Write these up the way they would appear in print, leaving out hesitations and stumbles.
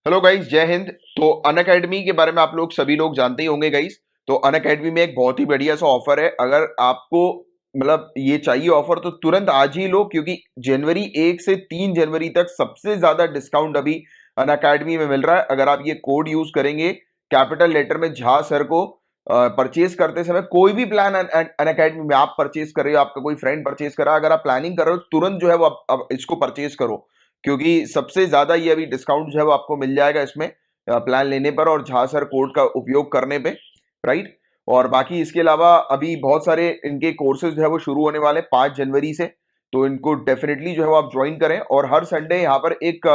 Hello guys, जय हिंद। तो Unacademy के बारे में आप लोग सभी लोग जानते ही होंगे गाइस। तो अनअकैडमी में एक बहुत ही बढ़िया सा ऑफर है। अगर आपको मतलब ये चाहिए ऑफर तो तुरंत आज ही लो, क्योंकि जनवरी 1 से 3 जनवरी तक सबसे ज्यादा डिस्काउंट अभी अनअकैडमी में मिल रहा है। अगर आप ये कोड यूज करेंगे कैपिटल लेटर में झा सर को परचेज करते समय, कोई भी प्लान अनअकैडमी में आप परचेज कर रहे हो, आपका कोई फ्रेंड परचेज कर रहा है, अगर आप प्लानिंग कर रहे हो तुरंत जो है वो अब इसको परचेज करो, क्योंकि सबसे ज्यादा ये अभी डिस्काउंट जो है वो आपको मिल जाएगा इसमें प्लान लेने पर और झा सर कोड का उपयोग करने पे। राइट। और बाकी इसके अलावा अभी बहुत सारे इनके कोर्सेज जो है वो शुरू होने वाले 5 जनवरी से। तो इनको डेफिनेटली जो है वो आप ज्वाइन करें। और हर संडे यहाँ पर एक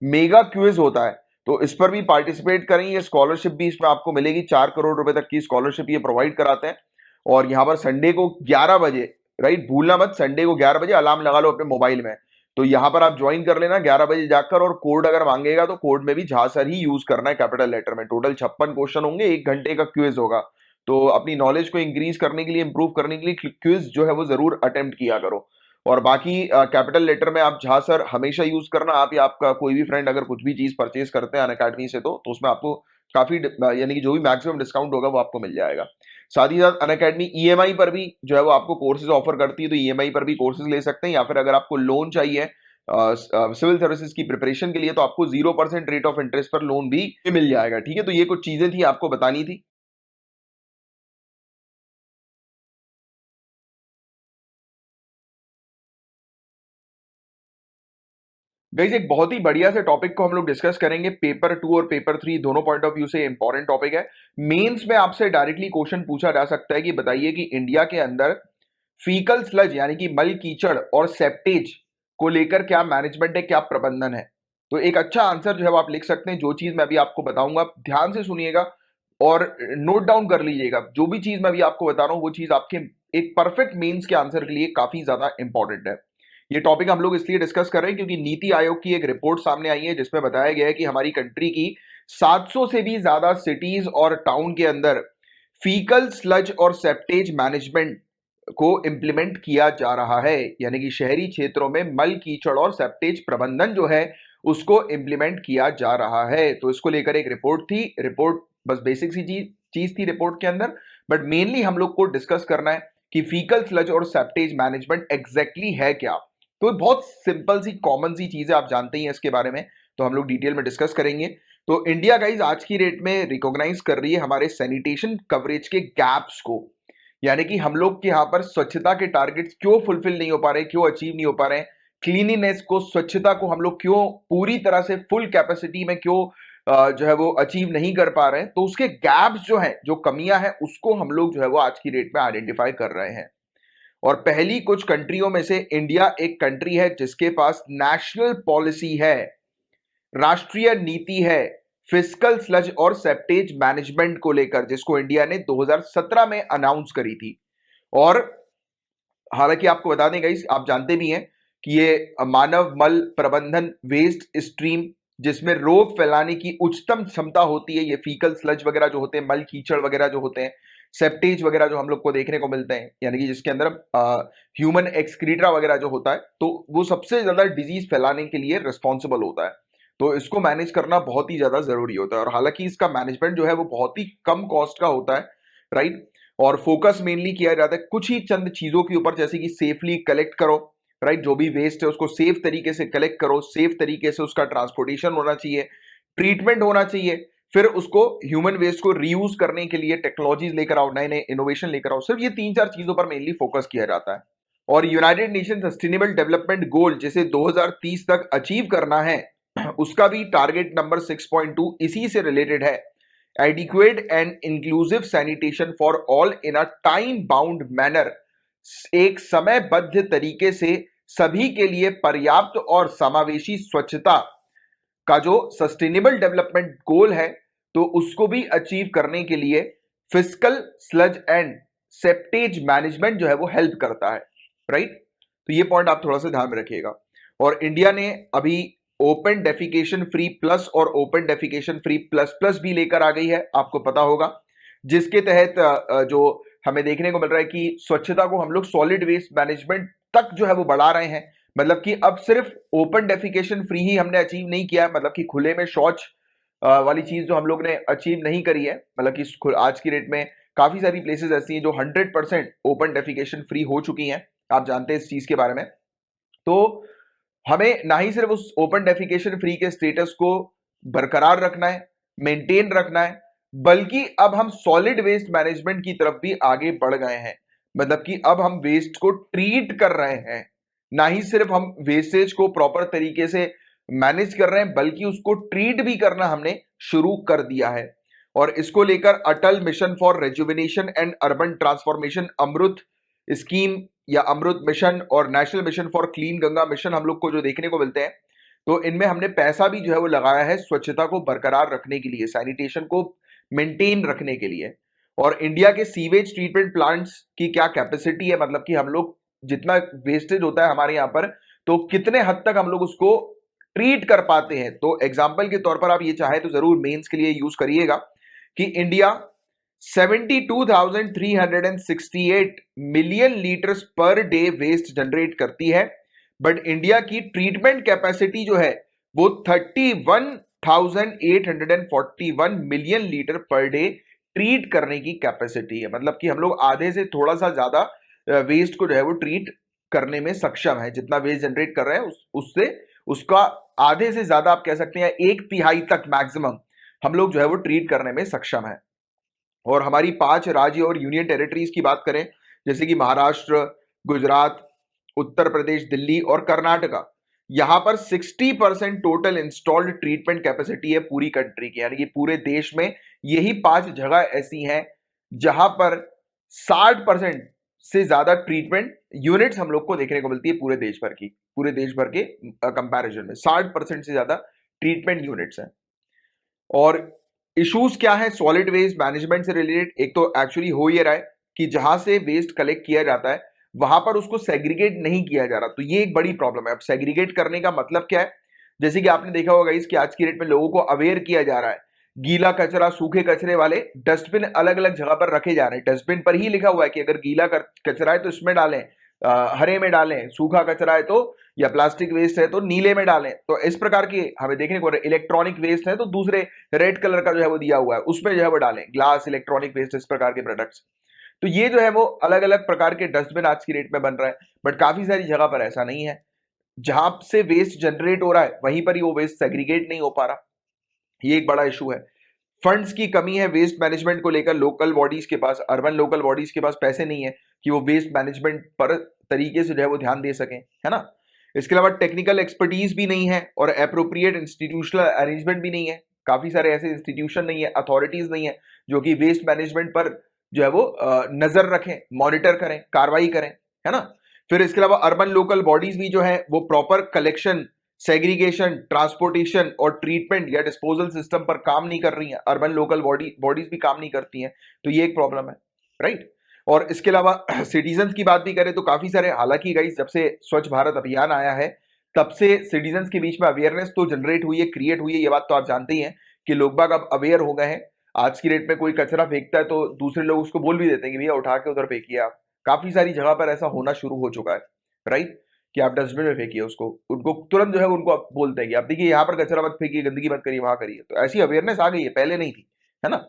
मेगा क्विज होता है, तो इस पर भी पार्टिसिपेट करें। ये स्कॉलरशिप भी इसमें आपको मिलेगी, 4 करोड़ रुपए तक की स्कॉलरशिप ये प्रोवाइड कराते हैं। और यहाँ पर संडे को 11 बजे, राइट, भूलना मत, संडे को 11 बजे अलार्म लगा लो अपने मोबाइल में। तो यहां पर आप ज्वाइन कर लेना 11 बजे जाकर। और कोड अगर मांगेगा तो कोड में भी झा सर ही यूज करना है कैपिटल लेटर में। टोटल 56 क्वेश्चन होंगे, 1 घंटे का क्विज होगा। तो अपनी नॉलेज को इंक्रीज करने के लिए, इंप्रूव करने के लिए क्विज जो है वो जरूर अटेम्प्ट किया करो। और बाकी कैपिटल लेटर में आप झा सर हमेशा यूज करना। आप या आपका कोई भी फ्रेंड अगर कुछ भी चीज परचेज करते हैं अनअकैडमी से, तो उसमें आपको काफी यानी कि जो भी मैक्सिमम डिस्काउंट होगा वो आपको मिल जाएगा। साथ ही साथ अनअकैडमी ईएमआई पर भी जो है वो आपको कोर्सेज ऑफर करती है, तो ईएमआई पर भी कोर्सेज ले सकते हैं। या फिर अगर आपको लोन चाहिए सिविल सर्विसेज की प्रिपरेशन के लिए, तो आपको 0% रेट ऑफ इंटरेस्ट पर लोन भी मिल जाएगा। ठीक है, तो ये कुछ चीजें थी आपको बतानी थी। गाइस, एक बहुत ही बढ़िया से टॉपिक को हम लोग डिस्कस करेंगे। पेपर 2 और पेपर 3 दोनों पॉइंट ऑफ व्यू से इंपॉर्टेंट टॉपिक है। मेंस में आपसे डायरेक्टली क्वेश्चन पूछा जा सकता है कि बताइए कि इंडिया के अंदर फीकल स्लज यानी कि मल कीचड़ और सेप्टेज को लेकर क्या मैनेजमेंट है, क्या प्रबंधन है। तो एक अच्छा आंसर जो है वो आप लिख सकते हैं। जो चीज मैं अभी आपको बताऊंगा ध्यान से सुनिएगा और नोट डाउन कर लीजिएगा। जो भी चीज मैं अभी आपको बता रहा हूं वो चीज आपके एक परफेक्ट मेंस के आंसर के लिए काफी ज्यादा इंपॉर्टेंट है। ये टॉपिक हम लोग इसलिए डिस्कस कर रहे हैं क्योंकि नीति आयोग की एक रिपोर्ट सामने आई है जिसमें बताया गया है कि हमारी कंट्री की 700 से भी ज्यादा सिटीज और टाउन के अंदर फीकल स्लज और सेप्टेज मैनेजमेंट को इंप्लीमेंट किया जा रहा है। यानी कि शहरी क्षेत्रों में मल कीचड़ और सेप्टेज प्रबंधन जो है उसको इंप्लीमेंट किया जा रहा है। तो इसको लेकर एक रिपोर्ट थी। रिपोर्ट बस बेसिक सी चीज थी रिपोर्ट के अंदर, बट मेनली हम लोग को डिस्कस करना है कि फीकल स्लज और सेप्टेज मैनेजमेंट एग्जैक्टली है क्या। तो बहुत सिंपल सी कॉमन सी चीज है, आप जानते ही हैं इसके बारे में। तो हम लोग डिटेल में डिस्कस करेंगे। तो इंडिया गाइज आज की डेट में रिकॉग्नाइज कर रही है हमारे सैनिटेशन कवरेज के गैप्स को। यानी कि हम लोग के यहाँ पर स्वच्छता के टारगेट्स क्यों फुलफिल नहीं हो पा रहे, क्यों अचीव नहीं हो पा रहे हैं, क्लीनिनेस को, स्वच्छता को हम लोग क्यों पूरी तरह से फुल कैपेसिटी में क्यों जो है वो अचीव नहीं कर पा रहे हैं। तो उसके गैप्स जो है, जो कमियां हैं, उसको हम लोग जो है वो आज की डेट में आइडेंटिफाई कर रहे हैं। और पहली कुछ कंट्रियों में से इंडिया एक कंट्री है जिसके पास नेशनल पॉलिसी है, राष्ट्रीय नीति है फिस्कल स्लज और सेप्टेज मैनेजमेंट को लेकर, जिसको इंडिया ने 2017 में अनाउंस करी थी। और हालांकि आपको बता दें गाइस, आप जानते भी हैं कि ये मानव मल प्रबंधन वेस्ट स्ट्रीम जिसमें रोग फैलाने की उच्चतम क्षमता होती है, ये फीकल स्लज वगैरह जो होते हैं, मल कीचड़ वगैरह जो होते हैं, सेप्टेज वगैरह जो हम लोग को देखने को मिलते हैं, यानी कि जिसके अंदर ह्यूमन एक्सक्रीटा वगैरह जो होता है, तो वो सबसे ज्यादा डिजीज फैलाने के लिए रिस्पॉन्सिबल होता है। तो इसको मैनेज करना बहुत ही ज्यादा जरूरी होता है। और हालांकि इसका मैनेजमेंट जो है वो बहुत ही कम कॉस्ट का होता है। राइट। और फोकस मेनली किया जाता है कुछ ही चंद चीजों के ऊपर, जैसे कि सेफली कलेक्ट करो। राइट। जो भी वेस्ट है उसको सेफ तरीके से कलेक्ट करो, सेफ तरीके से उसका ट्रांसपोर्टेशन होना चाहिए, ट्रीटमेंट होना चाहिए, फिर उसको ह्यूमन वेस्ट को रीयूज करने के लिए टेक्नोलॉजीज लेकर आओ, नए नए इनोवेशन लेकर आओ। सिर्फ ये 3-4 चीजों पर मेनली फोकस किया जाता है। और United nation sustainable development goal जिसे 2030 तक अचीव करना है, उसका भी टारगेट नंबर 6.2 इसी से रिलेटेड है। adequate and inclusive sanitation for all in a time bound manner, एक समयबद्ध तरीके से सभी के लिए पर्याप्त और समावेशी स्वच्छता का जो सस्टेनेबल डेवलपमेंट गोल है, तो उसको भी अचीव करने के लिए fiscal sludge and septage management जो है वो हेल्प करता है। राइट। तो ये पॉइंट आप थोड़ा सा ध्यान में रखिएगा। और इंडिया ने अभी ओपन डेफिकेशन फ्री प्लस और open defecation free plus plus भी लेकर आ गई है, आपको पता होगा, जिसके तहत जो हमें देखने को मिल रहा है कि स्वच्छता को हम लोग सॉलिड वेस्ट मैनेजमेंट तक जो है वो बढ़ा रहे हैं। मतलब कि अब सिर्फ ओपन डेफिकेशन फ्री ही हमने अचीव नहीं किया है, मतलब कि खुले में शौच वाली चीज जो हम लोग ने अचीव नहीं करी है, मतलब कि आज की डेट में काफी सारी प्लेसेस ऐसी हैं जो 100% ओपन डेफिकेशन फ्री हो चुकी हैं, आप जानते हैं इस चीज के बारे में। तो हमें ना ही सिर्फ उस ओपन डेफिकेशन फ्री के स्टेटस को बरकरार रखना है, मेंटेन रखना है, बल्कि अब हम सॉलिड वेस्ट मैनेजमेंट की तरफ भी आगे बढ़ गए हैं। मतलब कि अब हम वेस्ट को ट्रीट कर रहे हैं, ना ही सिर्फ हम वेस्टेज को प्रॉपर तरीके से मैनेज कर रहे हैं, बल्कि उसको ट्रीट भी करना हमने शुरू कर दिया है। और इसको लेकर Atal mission for rejuvenation and urban transformation, AMRUT scheme या अमृत मिशन और national mission for clean Ganga mission हम लोग को जो देखने को मिलते हैं, तो इनमें हमने पैसा भी जो है वो लगाया है स्वच्छता को बरकरार रखने के लिए, सैनिटेशन को मेंटेन रखने के लिए। और इंडिया के सीवेज ट्रीटमेंट प्लांट्स की क्या कैपेसिटी है, मतलब कि हम लोग जितना वेस्टेज होता है हमारे यहाँ पर, तो कितने हद तक हम लोग उसको ट्रीट कर पाते हैं। तो एग्जाम्पल के तौर पर आप ये चाहे तो जरूर मेंस के लिए यूज करिएगा कि India 72,368 million litres per day waste generate करती है, बट इंडिया की ट्रीटमेंट कैपेसिटी जो है वो 31,841 million litre per day treat करने की कैपेसिटी है। मतलब कि हम लोग आधे से थोड़ा सा ज्यादा वेस्ट को जो है वो ट्रीट करने में सक्षम है। जितना वेस्ट जनरेट कर रहे हैं उससे उसका आधे से ज्यादा आप कह सकते हैं, एक तिहाई तक मैक्सिमम हम लोग जो है वो ट्रीट करने में सक्षम है। और हमारी 5 राज्य और यूनियन टेरिटरीज की बात करें, जैसे कि महाराष्ट्र, गुजरात, उत्तर प्रदेश, दिल्ली और कर्नाटका, यहां पर 60% टोटल इंस्टॉल्ड ट्रीटमेंट कैपेसिटी है पूरी कंट्री की। यानी कि पूरे देश में यही 5 जगह ऐसी हैं जहां पर 60% से ज्यादा ट्रीटमेंट यूनिट्स हम लोग को देखने को मिलती है पूरे देश भर की। पूरे देश भर के कंपैरिजन में 60% से ज्यादा ट्रीटमेंट यूनिट्स हैं। और इश्यूज क्या है सॉलिड वेस्ट मैनेजमेंट से रिलेटेड? एक तो एक्चुअली हो ये रहा है कि जहां से वेस्ट कलेक्ट किया जाता है वहां पर उसको सेग्रीगेट नहीं किया जा रहा, तो ये एक बड़ी प्रॉब्लम है। अब सेग्रीगेट करने का मतलब क्या है? जैसे कि आपने देखा होगा इसकी आज की डेट में लोगों को अवेयर किया जा रहा है, गीला कचरा सूखे कचरे वाले डस्टबिन अलग अलग जगह पर रखे जा रहे हैं। डस्टबिन पर ही लिखा हुआ है कि अगर गीला कचरा है तो इसमें डालें, हरे में डालें, सूखा कचरा है तो या प्लास्टिक वेस्ट है तो नीले में डालें। तो इस प्रकार की हमें देखने को, इलेक्ट्रॉनिक वेस्ट है तो दूसरे रेड कलर का जो है वो दिया हुआ है उसमें जो है वो डालें, ग्लास, इलेक्ट्रॉनिक वेस्ट, इस प्रकार के प्रोडक्ट्स। तो ये जो है वो अलग अलग प्रकार के डस्टबिन आज की डेट में बन रहा है, बट काफी सारी जगह पर ऐसा नहीं है। जहां से वेस्ट जनरेट हो रहा है वहीं पर ही वो वेस्ट सेग्रीगेट नहीं हो पा रहा, ये एक बड़ा इशू है। फंड्स की कमी है वेस्ट मैनेजमेंट को लेकर, लोकल बॉडीज के पास, अर्बन लोकल बॉडीज के पास पैसे नहीं है कि वो वेस्ट मैनेजमेंट पर तरीके से जो है वो ध्यान दे सकें, है ना। इसके अलावा टेक्निकल एक्सपर्टीज भी नहीं है और एप्रोप्रिएट इंस्टीट्यूशनल अरेंजमेंट भी नहीं है। काफी सारे ऐसे इंस्टीट्यूशन नहीं है, अथॉरिटीज नहीं है जो कि वेस्ट मैनेजमेंट पर जो है वो नजर रखें, मॉनिटर करें, कार्रवाई करें, है ना। फिर इसके अलावा अर्बन लोकल बॉडीज भी जो है वो प्रॉपर कलेक्शन, सेग्रीगेशन, ट्रांसपोर्टेशन और ट्रीटमेंट या डिस्पोजल सिस्टम पर काम नहीं कर रही हैं। अर्बन लोकल बॉडीज भी काम नहीं करती हैं, तो ये एक प्रॉब्लम है, राइट। और इसके अलावा सिटीजन्स की बात भी करें तो काफी सारे, हालांकि गाइस जब से स्वच्छ भारत अभियान आया है तब से सिटीजन्स के बीच में अवेयरनेस तो जनरेट हुई है, क्रिएट हुई है, ये बात तो आप जानते ही हैं कि लोग बाग अब अवेयर हो गए हैं। आज की डेट में कोई कचरा फेंकता है तो दूसरे लोग उसको बोल भी देते हैं कि भैया उठा के उधर फेंकिए आप। काफी सारी जगह पर ऐसा होना शुरू हो चुका है, राइट, कि आप डस्टबिन में फेंकिए उसको, उनको तुरंत जो है उनको आप बोलते हैं कि आप देखिए यहाँ पर कचरा मत फेंकिए, गंदगी मत करिए, वहां करिए। तो ऐसी अवेयरनेस आ गई है, पहले नहीं थी, है ना।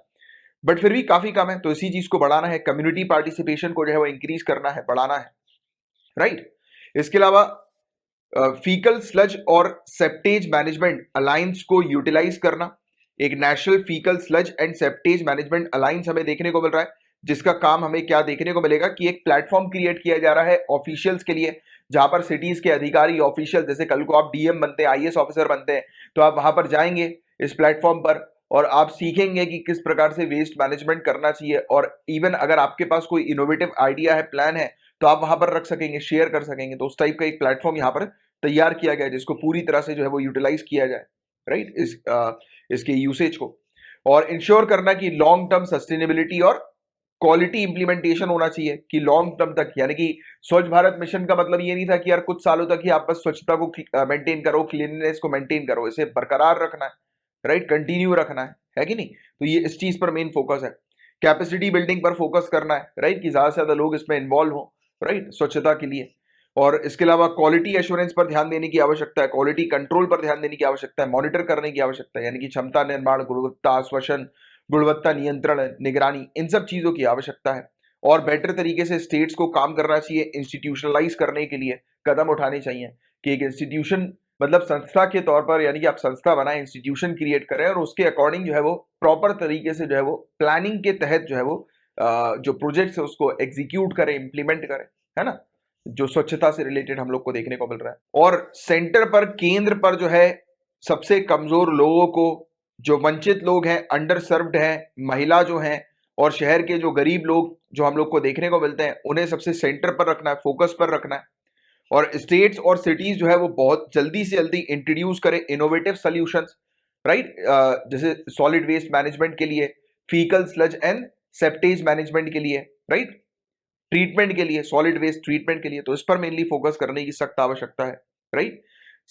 बट फिर भी काफी कम है, तो इसी चीज को बढ़ाना है, कम्युनिटी पार्टिसिपेशन को जो है वो इंक्रीज करना है, बढ़ाना है, राइट। इसके अलावा फीकल स्लज और सेप्टेज मैनेजमेंट अलायंस को यूटिलाइज करना, एक national faecal sludge and septage management alliance हमें देखने को मिल रहा है, जिसका काम हमें क्या देखने को मिलेगा कि एक प्लेटफॉर्म क्रिएट किया जा रहा है ऑफिशियल्स के लिए, जहां पर सिटीज के अधिकारी ऑफिशियल, जैसे कल को आप डीएम बनते हैं, आईएएस ऑफिसर बनते हैं, तो आप वहां पर जाएंगे इस प्लेटफॉर्म पर और आप सीखेंगे कि किस प्रकार से वेस्ट मैनेजमेंट करना चाहिए। और इवन अगर आपके पास कोई इनोवेटिव आइडिया है, प्लान है, तो आप वहां पर रख सकेंगे, शेयर कर सकेंगे। तो उस टाइप का एक प्लेटफॉर्म यहाँ पर तैयार किया गया है जिसको पूरी तरह से जो है वो यूटिलाइज किया जाए, राइट, इसके यूसेज को। और इंश्योर करना कि लॉन्ग टर्म सस्टेनेबिलिटी और क्वालिटी इंप्लीमेंटेशन होना चाहिए कि लॉन्ग टर्म तक, यानी कि स्वच्छ भारत मिशन का मतलब ये नहीं था कि यार कुछ सालों तक ही आप बस स्वच्छता को मेंटेन करो, क्लीननेस को मेंटेन करो, इसे बरकरार रखना है, राइट, कंटिन्यू रखना है कि नहीं। तो ये इस चीज पर मेन फोकस है। कैपेसिटी बिल्डिंग पर फोकस करना है, राइट, कि ज्यादा से ज्यादा लोग इसमें इन्वॉल्व हो, राइट, स्वच्छता के लिए। और इसके अलावा क्वालिटी एश्योरेंस पर ध्यान देने की आवश्यकता है, क्वालिटी कंट्रोल पर ध्यान देने की आवश्यकता है, मॉनिटर करने की आवश्यकता है, यानी कि क्षमता निर्माण, गुणवत्ता आश्वासन, गुणवत्ता नियंत्रण, निगरानी, इन सब चीजों की आवश्यकता है। और बेटर तरीके से स्टेट्स को काम करना चाहिए, इंस्टीट्यूशनलाइज करने के लिए कदम उठाने चाहिए कि एक इंस्टीट्यूशन मतलब संस्था के तौर पर, यानी कि आप संस्था बनाए, इंस्टीट्यूशन क्रिएट करें और उसके अकॉर्डिंग जो है वो प्रॉपर तरीके से जो है वो प्लानिंग के तहत जो है वो जो प्रोजेक्ट्स है उसको एग्जीक्यूट करें, इंप्लीमेंट करें, है ना, जो स्वच्छता से रिलेटेड हम लोग को देखने को मिल रहा है। और सेंटर पर, केंद्र पर जो है सबसे कमजोर लोगों को, जो वंचित लोग हैं, अंडर सर्व्ड हैं, महिला जो हैं, और शहर के जो गरीब लोग जो हम लोग को देखने को मिलते हैं, उन्हें सबसे सेंटर पर रखना है, फोकस पर रखना है। और स्टेट्स और सिटीज जो है वो बहुत जल्दी से जल्दी इंट्रोड्यूस करें इनोवेटिव सॉल्यूशंस, राइट, जैसे सॉलिड वेस्ट मैनेजमेंट के लिए, faecal sludge and septage management के लिए, राइट, ट्रीटमेंट के लिए, सॉलिड वेस्ट ट्रीटमेंट के लिए, तो इस पर मेनली फोकस करने की सख्त आवश्यकता है, राइट।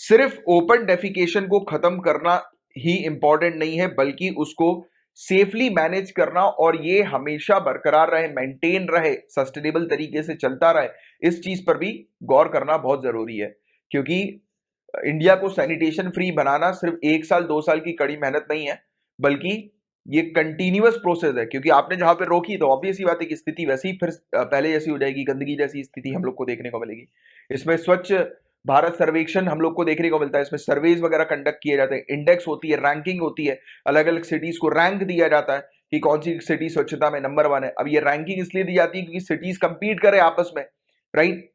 सिर्फ ओपन डेफिकेशन को खत्म करना ही इंपॉर्टेंट नहीं है, बल्कि उसको सेफली मैनेज करना और ये हमेशा बरकरार रहे, मेंटेन रहे, सस्टेनेबल तरीके से चलता रहे, इस चीज पर भी गौर करना बहुत जरूरी है। क्योंकि इंडिया को सैनिटेशन फ्री बनाना सिर्फ 1 साल 2 साल की कड़ी मेहनत नहीं है, बल्कि ये कंटिन्यूअस प्रोसेस है। क्योंकि आपने जहां पे रोकी तो ऑब्वियस ही बात है कि स्थिति वैसी ही फिर पहले जैसी हो जाएगी, गंदगी जैसी स्थिति हम लोग को देखने को मिलेगी। इसमें स्वच्छ भारत सर्वेक्षण हम लोग को देखने को मिलता है, इसमें सर्वेज वगैरह कंडक्ट किए जाते हैं, इंडेक्स होती है, रैंकिंग होती है, अलग अलग सिटीज को रैंक दिया जाता है कि कौन सी सिटी स्वच्छता में नंबर 1 है। अब ये रैंकिंग इसलिए दी जाती है क्योंकि सिटीज कंपीट करें आपस में, राइट,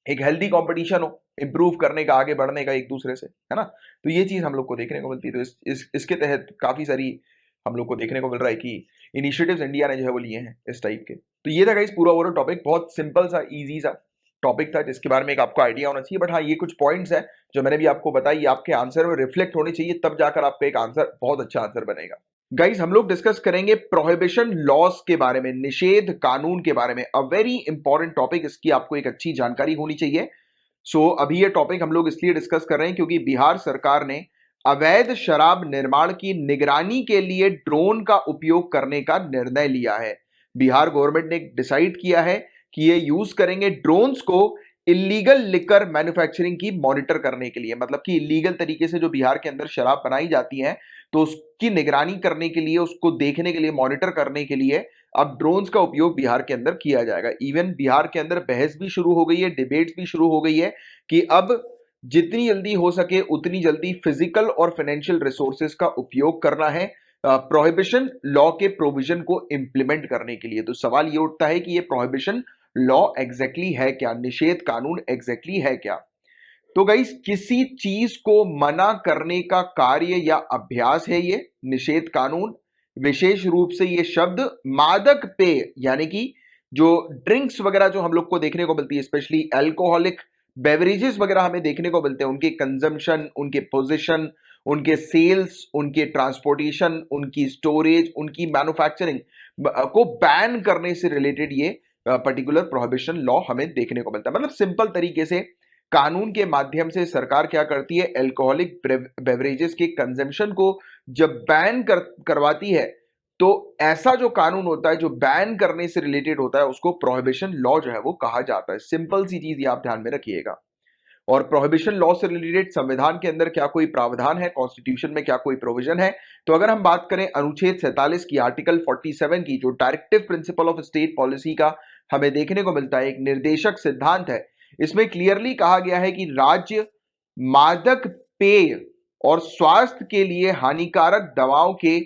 एक हेल्दी कंपटीशन हो, इंप्रूव करने का, आगे बढ़ने का एक दूसरे से, है ना। तो ये चीज हम लोग को देखने को मिलती है। तो इसके तहत काफी सारी हम लोग को देखने को मिल रहा है कि इनिशिएटिव्स इंडिया ने जो है वो लिए हैं इस टाइप के। तो ये था गाइस पूरा ओवरऑल टॉपिक, बहुत सिंपल सा, इजी सा टॉपिक था, जिसके बारे में एक आपको आइडिया होना चाहिए। बट हाँ, ये कुछ पॉइंट्स हैं जो मैंने भी आपको बताई, आपके आंसर में रिफ्लेक्ट होने चाहिए, तब जाकर आपका एक आंसर, बहुत अच्छा आंसर बनेगा। गाइस, हम लोग डिस्कस करेंगे प्रोहिबिशन लॉस के बारे में, निषेध कानून के बारे में। अ वेरी इंपॉर्टेंट टॉपिक, इसकी आपको एक अच्छी जानकारी होनी चाहिए। अभी ये टॉपिक हम लोग इसलिए डिस्कस कर रहे हैं क्योंकि बिहार सरकार ने अवैध शराब निर्माण की निगरानी के लिए ड्रोन का उपयोग करने का निर्णय लिया है। बिहार गवर्नमेंट ने डिसाइड किया है कि ये यूज करेंगे ड्रोन्स को इलीगल लिकर मैन्युफैक्चरिंग की मॉनिटर करने के लिए। मतलब कि इलीगल तरीके से जो बिहार के अंदर शराब बनाई जाती है, तो उसकी निगरानी करने के लिए, उसको देखने के लिए, मॉनिटर करने के लिए अब ड्रोन्स का उपयोग बिहार के अंदर किया जाएगा। इवन बिहार के अंदर बहस भी शुरू हो गई है, डिबेट्स भी शुरू हो गई है कि अब जितनी जल्दी हो सके उतनी जल्दी फिजिकल और फाइनेंशियल रिसोर्सेज का उपयोग करना है प्रोहिबिशन लॉ के प्रोविजन को इंप्लीमेंट करने के लिए। तो सवाल ये उठता है कि ये प्रोहिबिशन लॉ एग्जैक्टली है क्या, निषेध कानून एग्जैक्टली है क्या। तो गाइस, किसी चीज को मना करने का कार्य या अभ्यास है ये निषेध कानून। विशेष रूप से ये शब्द मादक पेय, यानी कि जो ड्रिंक्स वगैरह जो हम लोग को देखने को मिलती है, स्पेशली अल्कोहलिक बेवरेजेस वगैरह हमें देखने को मिलते हैं, उनके कंजम्पशन, उनके पोजीशन, उनके सेल्स, उनके ट्रांसपोर्टेशन, उनकी स्टोरेज, उनकी मैन्युफैक्चरिंग को बैन करने से रिलेटेड ये पर्टिकुलर प्रोहिबिशन लॉ हमें देखने को मिलता है। मतलब सिंपल तरीके से कानून के माध्यम से सरकार क्या करती है, अल्कोहलिक बेवरेजेस के कंजम्पशन को जब बैन करवाती है, तो ऐसा जो कानून होता है जो बैन करने से रिलेटेड होता है, उसको प्रोहिबिशन लॉ जो है वो कहा जाता है। सिंपल सी चीज ये आप ध्यान में रखिएगा। और प्रोहिबिशन लॉ से रिलेटेड संविधान के अंदर क्या कोई प्रावधान है, कॉन्स्टिट्यूशन में क्या कोई प्रोविजन है? तो अगर हम बात करें अनुच्छेद 47 की, आर्टिकल 47 की, जो directive principle of state policy का हमें देखने को मिलता है, एक निर्देशक सिद्धांत है, इसमें क्लियरली कहा गया है कि राज्य मादक पेय और स्वास्थ्य के लिए हानिकारक दवाओं के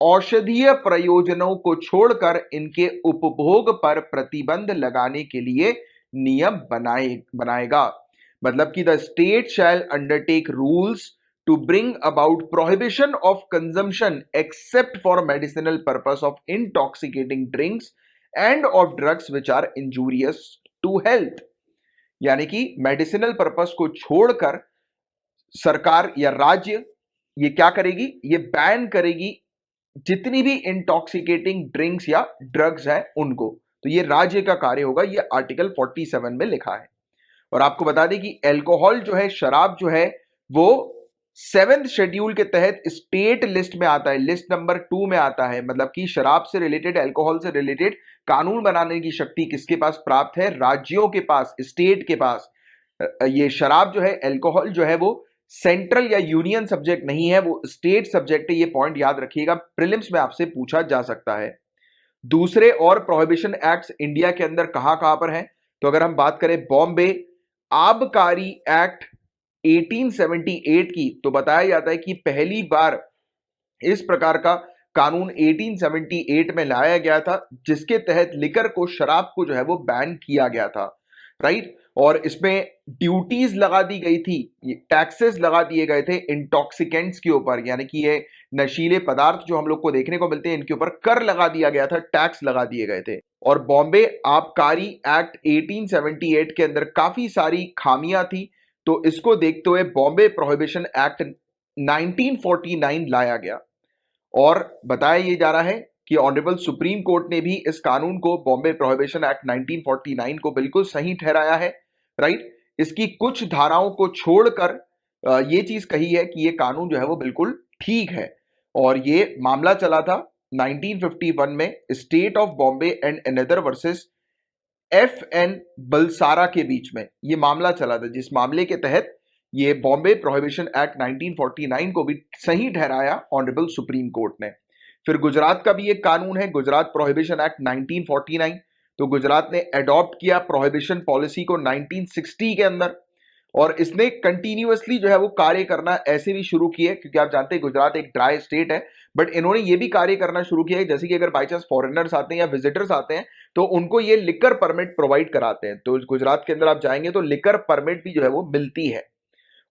औषधीय प्रयोजनों को छोड़कर इनके उपभोग पर प्रतिबंध लगाने के लिए नियम बनाएगा। मतलब कि the state shall undertake rules to bring about prohibition of consumption except for medicinal purpose of intoxicating drinks and of drugs which are injurious to health. यानी कि मेडिसिनल पर्पस को छोड़कर सरकार या राज्य ये क्या करेगी, ये बैन करेगी जितनी भी इंटॉक्सिकेटिंग ड्रिंक्स या ड्रग्स हैं उनको। तो ये राज्य का कार्य होगा, ये आर्टिकल 47 में लिखा है। और आपको बता दें कि अल्कोहल जो है, शराब जो है, वो 7th शेड्यूल के तहत स्टेट लिस्ट में आता है, लिस्ट नंबर 2 में आता है। मतलब कि शराब से रिलेटेड, अल्कोहल से रिलेटेड कानून बनाने की शक्ति किसके पास प्राप्त है? राज्यों के पास, स्टेट के पास। ये शराब जो है, अल्कोहल जो है वो सेंट्रल या यूनियन सब्जेक्ट नहीं है, वो स्टेट सब्जेक्ट है। ये पॉइंट याद रखिएगा, प्रीलिम्स में आपसे पूछा जा सकता है। दूसरे और प्रोहिबिशन एक्ट्स इंडिया के अंदर कहां कहां पर हैं, तो अगर हम बात करें बॉम्बे आबकारी एक्ट 1878 की, तो बताया जाता है कि पहली बार इस प्रकार का कानून 1878 में लाया गया था, जिसके तहत लिकर को, शराब को जो है वो बैन किया गया था, राइट। और इसमें ड्यूटीज लगा दी गई थी, टैक्सेस लगा दिए गए थे इंटॉक्सिकेंट्स के ऊपर, यानी कि ये नशीले पदार्थ जो हम लोग को देखने को मिलते हैं, इनके ऊपर कर लगा दिया गया था, टैक्स लगा दिए गए थे। और बॉम्बे आबकारी एक्ट 1878 के अंदर काफी सारी खामियां थी, तो इसको देखते हुए बॉम्बे प्रोहिबिशन एक्ट 1949 लाया गया। और बताया ये जा रहा है कि ऑनरेबल सुप्रीम कोर्ट ने भी इस कानून को, बॉम्बे प्रोहिबिशन एक्ट 1949 को बिल्कुल सही ठहराया है, राइट। इसकी कुछ धाराओं को छोड़कर ये चीज कही है कि ये कानून जो है वो बिल्कुल ठीक है। और ये मामला चला था 1951 में state of Bombay and another versus FN Balsara के बीच में ये मामला चला था, जिस मामले के तहत ये बॉम्बे प्रोहिबिशन एक्ट 1949 को भी सही ठहराया ऑनरेबल सुप्रीम कोर्ट ने। फिर गुजरात का भी एक कानून है, गुजरात प्रोहिबिशन एक्ट 1949, तो गुजरात ने अडॉप्ट किया प्रोहिबिशन पॉलिसी को 1960 के अंदर, और इसने कंटिन्यूअसली जो है वो कार्य करना ऐसे भी शुरू किए, क्योंकि आप जानते हैं गुजरात एक ड्राई स्टेट है, बट इन्होंने ये भी कार्य करना शुरू किया है, जैसे कि अगर बाई चांस फॉरेनर्स आते हैं या विजिटर्स आते हैं तो उनको ये लिकर परमिट प्रोवाइड कराते हैं। तो गुजरात के अंदर आप जाएंगे तो लिकर परमिट भी जो है वो मिलती है।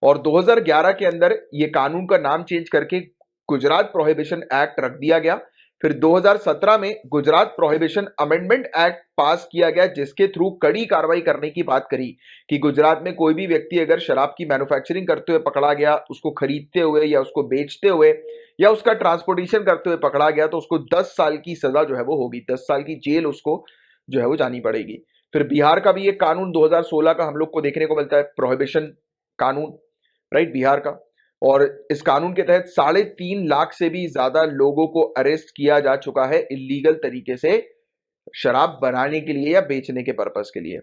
और 2011 के अंदर ये कानून का नाम चेंज करके गुजरात प्रोहिबिशन एक्ट रख दिया गया। फिर 2017 में गुजरात प्रोहिबिशन अमेंडमेंट एक्ट पास किया गया, जिसके थ्रू कड़ी कार्रवाई करने की बात करी कि गुजरात में कोई भी व्यक्ति अगर शराब की मैन्युफैक्चरिंग करते हुए पकड़ा गया, उसको खरीदते हुए या उसको बेचते हुए या उसका ट्रांसपोर्टेशन करते हुए पकड़ा गया, तो उसको 10 साल की सजा जो है वो होगी, 10 साल की जेल उसको जो है वो जानी पड़ेगी। फिर बिहार का भी एक कानून 2016 का हम लोग को देखने को मिलता है, प्रोहिबिशन कानून, राइट, बिहार का। और इस कानून के तहत 3.5 लाख से भी ज्यादा लोगों को अरेस्ट किया जा चुका है इलीगल तरीके से शराब बनाने के लिए या बेचने के पर्पस के लिए।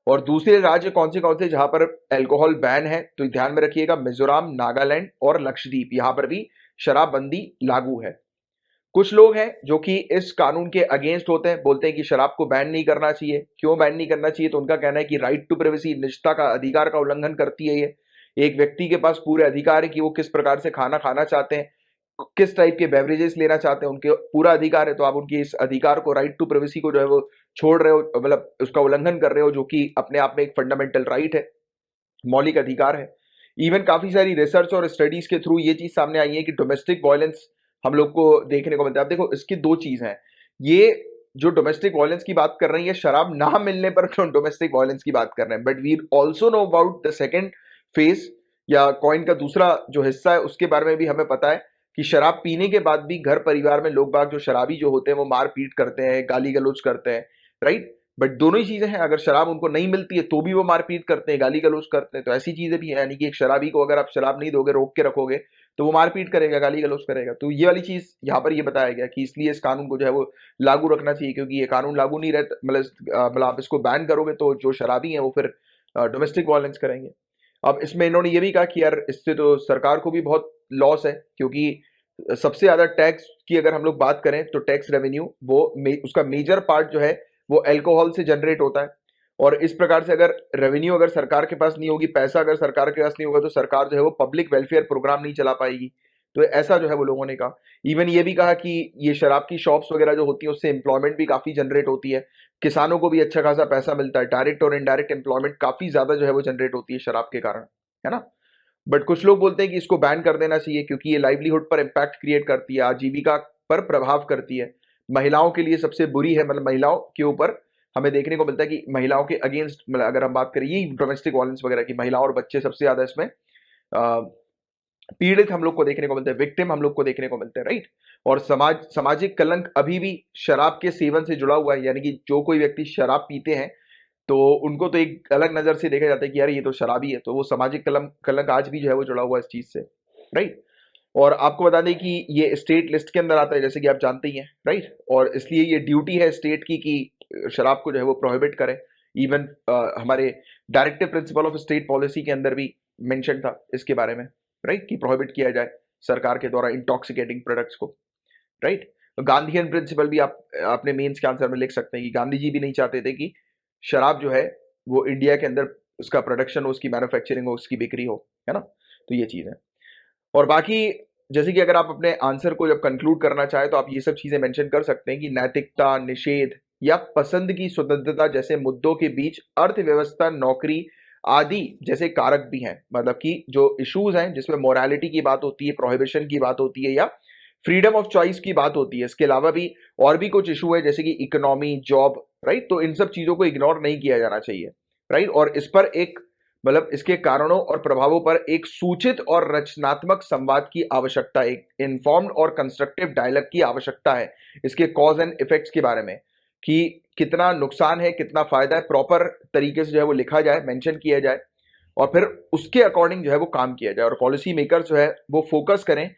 और दूसरे राज्य कौन से जहां पर अल्कोहल बैन है, तो ध्यान में रखिएगा, मिजोरम, नागालैंड और लक्षद्वीप, यहां पर भी शराबबंदी लागू है। कुछ लोग हैं जो कि इस कानून के अगेंस्ट होते हैं, बोलते हैं कि शराब को बैन नहीं करना चाहिए। क्यों बैन नहीं करना चाहिए, तो उनका कहना है कि राइट टू प्राइवेसी, निजता का अधिकार का उल्लंघन करती है ये। एक व्यक्ति के पास पूरे अधिकार है कि वो किस प्रकार से खाना खाना चाहते हैं, किस टाइप के बेवरेजेस लेना चाहते हैं, उनके पूरा अधिकार है। तो आप उनकी इस अधिकार को, राइट टू प्राइवेसी को जो है वो छोड़ रहे हो, मतलब उसका उल्लंघन कर रहे हो, जो कि अपने आप में एक फंडामेंटल राइट है, मौलिक अधिकार है। इवन काफी सारी रिसर्च और स्टडीज के थ्रू ये चीज सामने आई है कि डोमेस्टिक वायलेंस हम लोग को देखने को मिलता है। अब देखो, इसकी दो चीज हैं, ये जो डोमेस्टिक वायलेंस की बात कर रही है, शराब ना मिलने पर जो डोमेस्टिक वायलेंस की बात कर रहे हैं, but we also know about the second phase या कॉइन का दूसरा जो हिस्सा है, उसके बारे में भी हमें पता है कि शराब पीने के बाद भी घर परिवार में लोग बाग जो शराबी जो होते हैं वो मारपीट करते हैं, गाली गलौज करते हैं, राइट। बट दोनों ही चीजें हैं, अगर शराब उनको नहीं मिलती है तो भी वो मारपीट करते हैं, गाली गलौज करते हैं, तो ऐसी चीजें भी है। यानी कि एक शराबी को अगर आप शराब नहीं दोगे, रोक के रखोगे, तो वो मारपीट करेगा, गाली गलौज करेगा। तो ये वाली चीज यहाँ पर ये बताया गया कि इसलिए इस कानून को जो है वो लागू रखना चाहिए, क्योंकि ये कानून लागू नहीं रहता, मतलब आप इसको बैन करोगे तो जो शराबी हैं वो फिर डोमेस्टिक वायलेंस करेंगे। अब इसमें इन्होंने ये भी कहा कि यार इससे तो सरकार को भी बहुत लॉस है, क्योंकि सबसे ज्यादा टैक्स की अगर हम लोग बात करें तो टैक्स रेवेन्यू उसका मेजर पार्ट जो है वो अल्कोहल से जनरेट होता है। और इस प्रकार से अगर रेवेन्यू अगर सरकार के पास नहीं होगी, पैसा अगर सरकार के पास नहीं होगा, तो सरकार जो है वो पब्लिक वेलफेयर प्रोग्राम नहीं चला पाएगी। तो ऐसा जो है वो लोगों ने कहा। इवन ये भी कहा कि ये शराब की शॉप्स वगैरह जो होती है उससे एम्प्लॉयमेंट भी काफी जनरेट होती है, किसानों को भी अच्छा खासा पैसा मिलता है, डायरेक्ट और इनडायरेक्ट एम्प्लॉयमेंट काफी ज्यादा जो है वो जनरेट होती है शराब के कारण, है ना। बट कुछ लोग बोलते हैं कि इसको बैन कर देना चाहिए, क्योंकि ये लाइवलीहुड पर इम्पैक्ट क्रिएट करती है, आजीविका पर प्रभाव करती है, महिलाओं के लिए सबसे बुरी है, मतलब महिलाओं के ऊपर हमें देखने को मिलता है कि महिलाओं के अगेंस्ट, मतलब अगर हम बात करें ये डोमेस्टिक वायलेंस वगैरह की, महिलाओं और बच्चे सबसे ज्यादा इसमें पीड़ित हम लोग को देखने को मिलते हैं, विक्टिम हम लोग को देखने को मिलते हैं, राइट। और सामाजिक कलंक अभी भी शराब के सेवन से जुड़ा हुआ है, यानी कि जो कोई व्यक्ति शराब पीते हैं तो उनको तो एक अलग नजर से देखा जाता है कि यार ये तो शराबी है, तो वो सामाजिक कलंक आज भी जो है वो जुड़ा हुआ है इस चीज से, राइट। और आपको बता दें कि ये स्टेट लिस्ट के अंदर आता है, जैसे कि आप जानते ही हैं, राइट। और इसलिए ये ड्यूटी है स्टेट की कि शराब को जो है वो प्रोहिबिट करें। इवन हमारे directive principle of state policy के अंदर भी मेंशन था इसके बारे में, राइट, कि प्रोहिबिट किया जाए सरकार के द्वारा इंटॉक्सिकेटिंग प्रोडक्ट्स को, राइट। गांधीयन प्रिंसिपल भी आप अपने मेंस के आंसर में लिख सकते हैं कि गांधी जी भी नहीं चाहते थे कि शराब जो है वो इंडिया के अंदर उसका प्रोडक्शन हो, उसकी मैन्युफैक्चरिंग हो, उसकी बिक्री हो, है ना। तो ये चीज है। और बाकी जैसे कि अगर आप अपने आंसर को जब कंक्लूड करना चाहे तो आप ये सब चीजें मेंशन कर सकते हैं कि नैतिकता, निषेध या पसंद की स्वतंत्रता जैसे मुद्दों के बीच अर्थव्यवस्था, नौकरी आदि जैसे कारक भी हैं। मतलब कि जो इश्यूज हैं जिसमें मोरालिटी की बात होती है, प्रोहिबिशन की बात होती है या फ्रीडम ऑफ चॉइस की बात होती है, इसके अलावा भी और भी कुछ इशू है जैसे कि इकोनॉमी, जॉब, राइट। तो इन सब चीजों को इग्नोर नहीं किया जाना चाहिए, राइट। और इस पर एक मतलब इसके कारणों और प्रभावों पर एक सूचित और रचनात्मक संवाद की आवश्यकता, एक इन्फॉर्म्ड और कंस्ट्रक्टिव डायलॉग की आवश्यकता है इसके कॉज एंड इफेक्ट्स के बारे में, कि कितना नुकसान है, कितना फायदा है, प्रॉपर तरीके से जो है वो लिखा जाए, मेंशन किया जाए और फिर उसके अकॉर्डिंग जो है वो काम किया जाए। और पॉलिसी मेकर जो है वो फोकस करें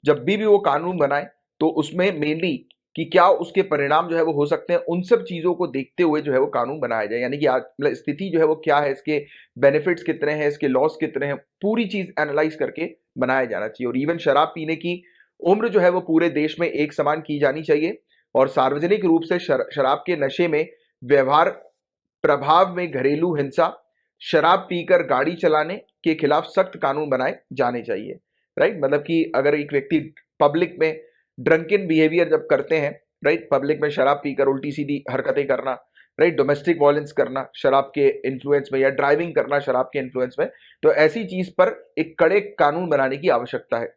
जब भी वो कानून बनाए तो उसमें मेनली कि क्या उसके परिणाम जो है वो हो सकते हैं, उन सब चीजों को देखते हुए जो है वो कानून बनाया जाए। यानी कि आज मतलब स्थिति जो है वो क्या है, इसके बेनिफिट्स कितने हैं, इसके लॉस कितने हैं, पूरी चीज एनालाइज करके बनाया जाना चाहिए। और इवन शराब पीने की उम्र जो है वो पूरे देश में एक समान की जानी चाहिए और सार्वजनिक रूप से शराब के नशे में व्यवहार, प्रभाव में घरेलू हिंसा, शराब पीकर गाड़ी चलाने के खिलाफ सख्त कानून बनाए जाने चाहिए, राइट। मतलब कि अगर एक व्यक्ति पब्लिक में ड्रंकन बिहेवियर जब करते हैं, राइट, पब्लिक में शराब पीकर उल्टी सीधी हरकतें करना, राइट, डोमेस्टिक वायलेंस करना शराब के इन्फ्लुएंस में या ड्राइविंग करना शराब के इन्फ्लुएंस में, तो ऐसी चीज पर एक कड़े कानून बनाने की आवश्यकता है।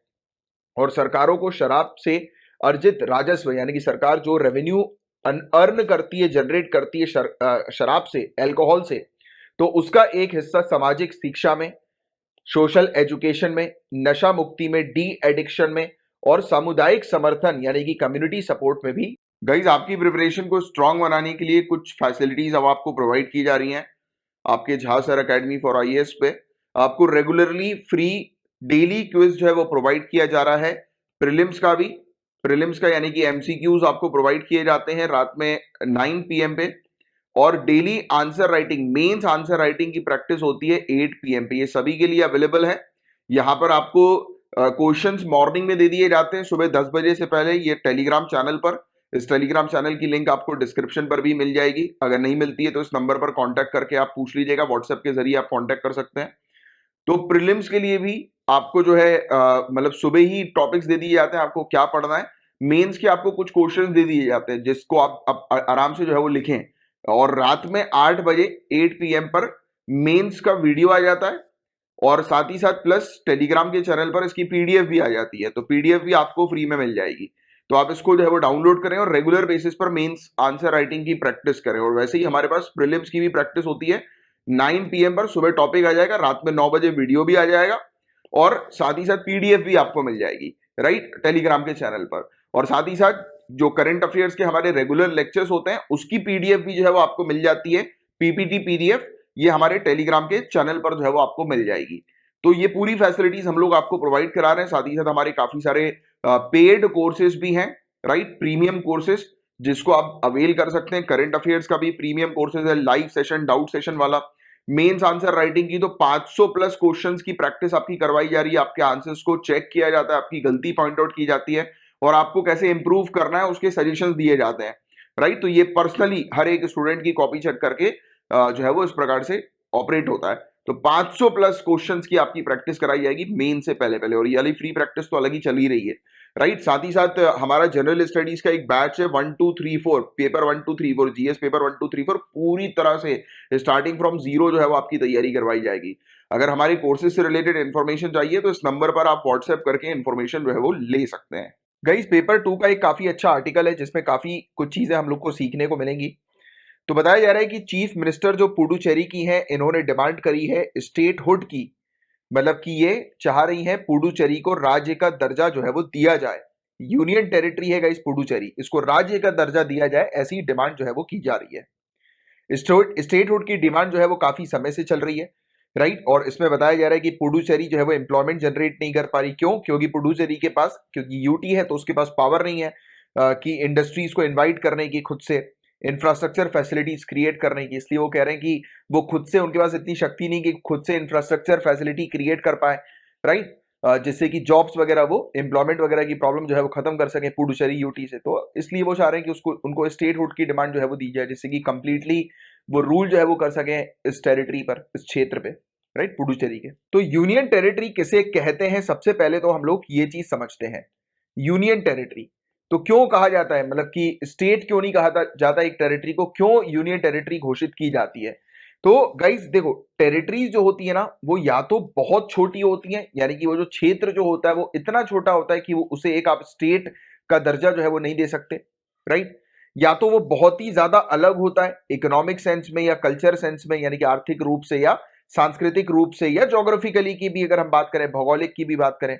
और सरकारों को शराब से अर्जित राजस्व यानी कि सरकार जो रेवेन्यू अर्न करती है, जनरेट करती है शराब से, अल्कोहल से, तो उसका एक हिस्सा सामाजिक शिक्षा में, सोशल एजुकेशन में, नशा मुक्ति में, डी एडिक्शन में और सामुदायिक समर्थन यानी कि कम्युनिटी सपोर्ट में भी। गाइज आपकी प्रिपरेशन को स्ट्रांग बनाने के लिए कुछ फैसिलिटीज अब आपको प्रोवाइड की जा रही हैं आपके Jha sir academy for IAS पे। आपको रेगुलरली फ्री डेली क्विज जो है वो प्रोवाइड किया जा रहा है, प्रीलिम्स का भी, प्रीलिम्स का यानी कि एमसीक्यूज आपको प्रोवाइड किए जाते हैं रात में 9 PM पे, और daily answer writing, mains answer writing की प्रैक्टिस होती है 8 PM पे। ये सभी के लिए अवेलेबल है। यहाँ पर आपको क्वेश्चंस मॉर्निंग में दे दिए जाते हैं सुबह 10 बजे से पहले, ये टेलीग्राम चैनल पर। इस टेलीग्राम चैनल की लिंक आपको डिस्क्रिप्शन पर भी मिल जाएगी। अगर नहीं मिलती है तो इस नंबर पर कांटेक्ट करके आप पूछ लीजिएगा, व्हाट्सएप के जरिए आप कांटेक्ट कर सकते हैं। तो प्रीलिम्स के लिए भी आपको जो है मतलब सुबह ही टॉपिक्स दे दिए जाते हैं आपको क्या पढ़ना है। मेंस के आपको कुछ क्वेश्चंस दे दिए जाते हैं जिसको आप आराम से जो है वो लिखें, और रात में 8 बजे 8 PM पर मेंस का वीडियो आ जाता है और साथ ही साथ प्लस टेलीग्राम के चैनल पर इसकी पीडीएफ भी आ जाती है। तो पीडीएफ भी आपको फ्री में मिल जाएगी, तो आप इसको जो है वो डाउनलोड करें और रेगुलर बेसिस पर मेंस आंसर राइटिंग की प्रैक्टिस करें। और वैसे ही हमारे पास प्रीलिम्स की भी प्रैक्टिस होती है। 9 PM पर सुबह टॉपिक आ जाएगा, रात में 9 बजे वीडियो भी आ जाएगा और साथ ही साथ पीडीएफ भी आपको मिल जाएगी, राइट, टेलीग्राम के चैनल पर। और साथ ही साथ जो करंट अफेयर्स के हमारे रेगुलर लेक्चर्स होते हैं उसकी पीडीएफ भी जो है वो आपको मिल जाती है, पीपीटी पीडीएफ, ये हमारे टेलीग्राम के चैनल पर जो है वो आपको मिल जाएगी। तो ये पूरी फैसिलिटीज हम लोग आपको प्रोवाइड करा रहे हैं। साथ ही साथ हमारे काफी सारे पेड कोर्सेज भी हैं, राइट, प्रीमियम कोर्सेज जिसको आप अवेल कर सकते हैं। करंट अफेयर्स का भी प्रीमियम कोर्सेज है, लाइव सेशन, डाउट सेशन वाला। मेंस आंसर राइटिंग की तो 500 प्लस क्वेश्चंस की प्रैक्टिस आपकी करवाई जा रही है। आपके आंसर्स को चेक किया जाता है, आपकी गलती पॉइंट आउट की जाती है और आपको कैसे इंप्रूव करना है उसके सजेशंस दिए जाते हैं, राइट। तो ये पर्सनली हर एक स्टूडेंट की कॉपी चेक करके जो है वो इस प्रकार से ऑपरेट होता है। तो 500 प्लस क्वेश्चंस की आपकी प्रैक्टिस कराई जाएगी मेन से पहले पहले, और ये वाली फ्री प्रैक्टिस तो अलग ही चल ही रही है, राइट। साथ ही साथ हमारा जनरल स्टडीज का एक बैच है 1 2 3 4, पेपर 1 2 3 4, जीएस पेपर 1 2 3 4, पूरी तरह से स्टार्टिंग फ्रॉम जीरो जो है वो आपकी तैयारी करवाई जाएगी। अगर हमारे कोर्सेज से रिलेटेड इन्फॉर्मेशन चाहिए तो इस नंबर पर आप व्हाट्सएप करके इन्फॉर्मेशन जो है वो ले सकते हैं। गाइस पेपर 2 का एक काफी अच्छा आर्टिकल है जिसमें काफी कुछ चीजें हम लोग को सीखने को मिलेंगी। तो बताया जा रहा है कि चीफ मिनिस्टर जो पुडुचेरी की हैं, इन्होंने डिमांड करी है स्टेटहुड की, मतलब कि ये चाह रही हैं पुडुचेरी को राज्य का दर्जा जो है वो दिया जाए। यूनियन टेरिटरी है गाइस पुडुचेरी, इसको राज्य का दर्जा दिया जाए, ऐसी डिमांड जो है वो की जा रही है। स्टेटहुड की डिमांड जो है वो काफी समय से चल रही है, राइट। और इसमें बताया जा रहा है कि पुडुचेरी जो है वो एम्प्लॉयमेंट जनरेट नहीं कर पा रही। क्यों? क्योंकि पुडुचेरी के पास, क्योंकि यूटी है तो उसके पास पावर नहीं है कि इंडस्ट्रीज को इन्वाइट करने की खुद से, इंफ्रास्ट्रक्चर फैसिलिटीज क्रिएट करने की, इसलिए वो कह रहे हैं कि वो खुद से, उनके पास इतनी शक्ति नहीं कि खुद से इंफ्रास्ट्रक्चर फैसिलिटी क्रिएट कर पाए, राइट, जिससे कि जॉब्स वगैरह, वो एम्प्लॉयमेंट वगैरह की प्रॉब्लम जो है वो खत्म कर सके पुडुचेरी यूटी से। तो इसलिए वो चाह रहे हैं कि उसको, उनको स्टेटहुड की डिमांड जो है वो दी जाए, जिससे कि कंप्लीटली वो रूल जो है वो कर सके इस टेरिटरी पर, इस क्षेत्र पे, राइट, पुडुचेरी के। तो यूनियन टेरिटरी किसे कहते हैं, सबसे पहले तो हम लोग ये चीज समझते हैं। यूनियन टेरिटरी तो क्यों कहा जाता है, मतलब कि स्टेट क्यों नहीं कहा जाता एक टेरिटरी को, क्यों यूनियन टेरिटरी घोषित की जाती है? तो गाइस देखो, टेरिटरीज जो होती है ना, वो या तो बहुत छोटी होती हैं, यानी कि वो जो क्षेत्र जो होता है वो इतना छोटा होता है कि वो उसे एक आप स्टेट का दर्जा जो है वो नहीं दे सकते, राइट। या तो वो बहुत ही ज्यादा अलग होता है इकोनॉमिक सेंस में या कल्चर सेंस में, यानी कि आर्थिक रूप से या सांस्कृतिक रूप से या ज्योग्राफिकली की भी अगर हम बात करें, भौगोलिक की भी बात करें,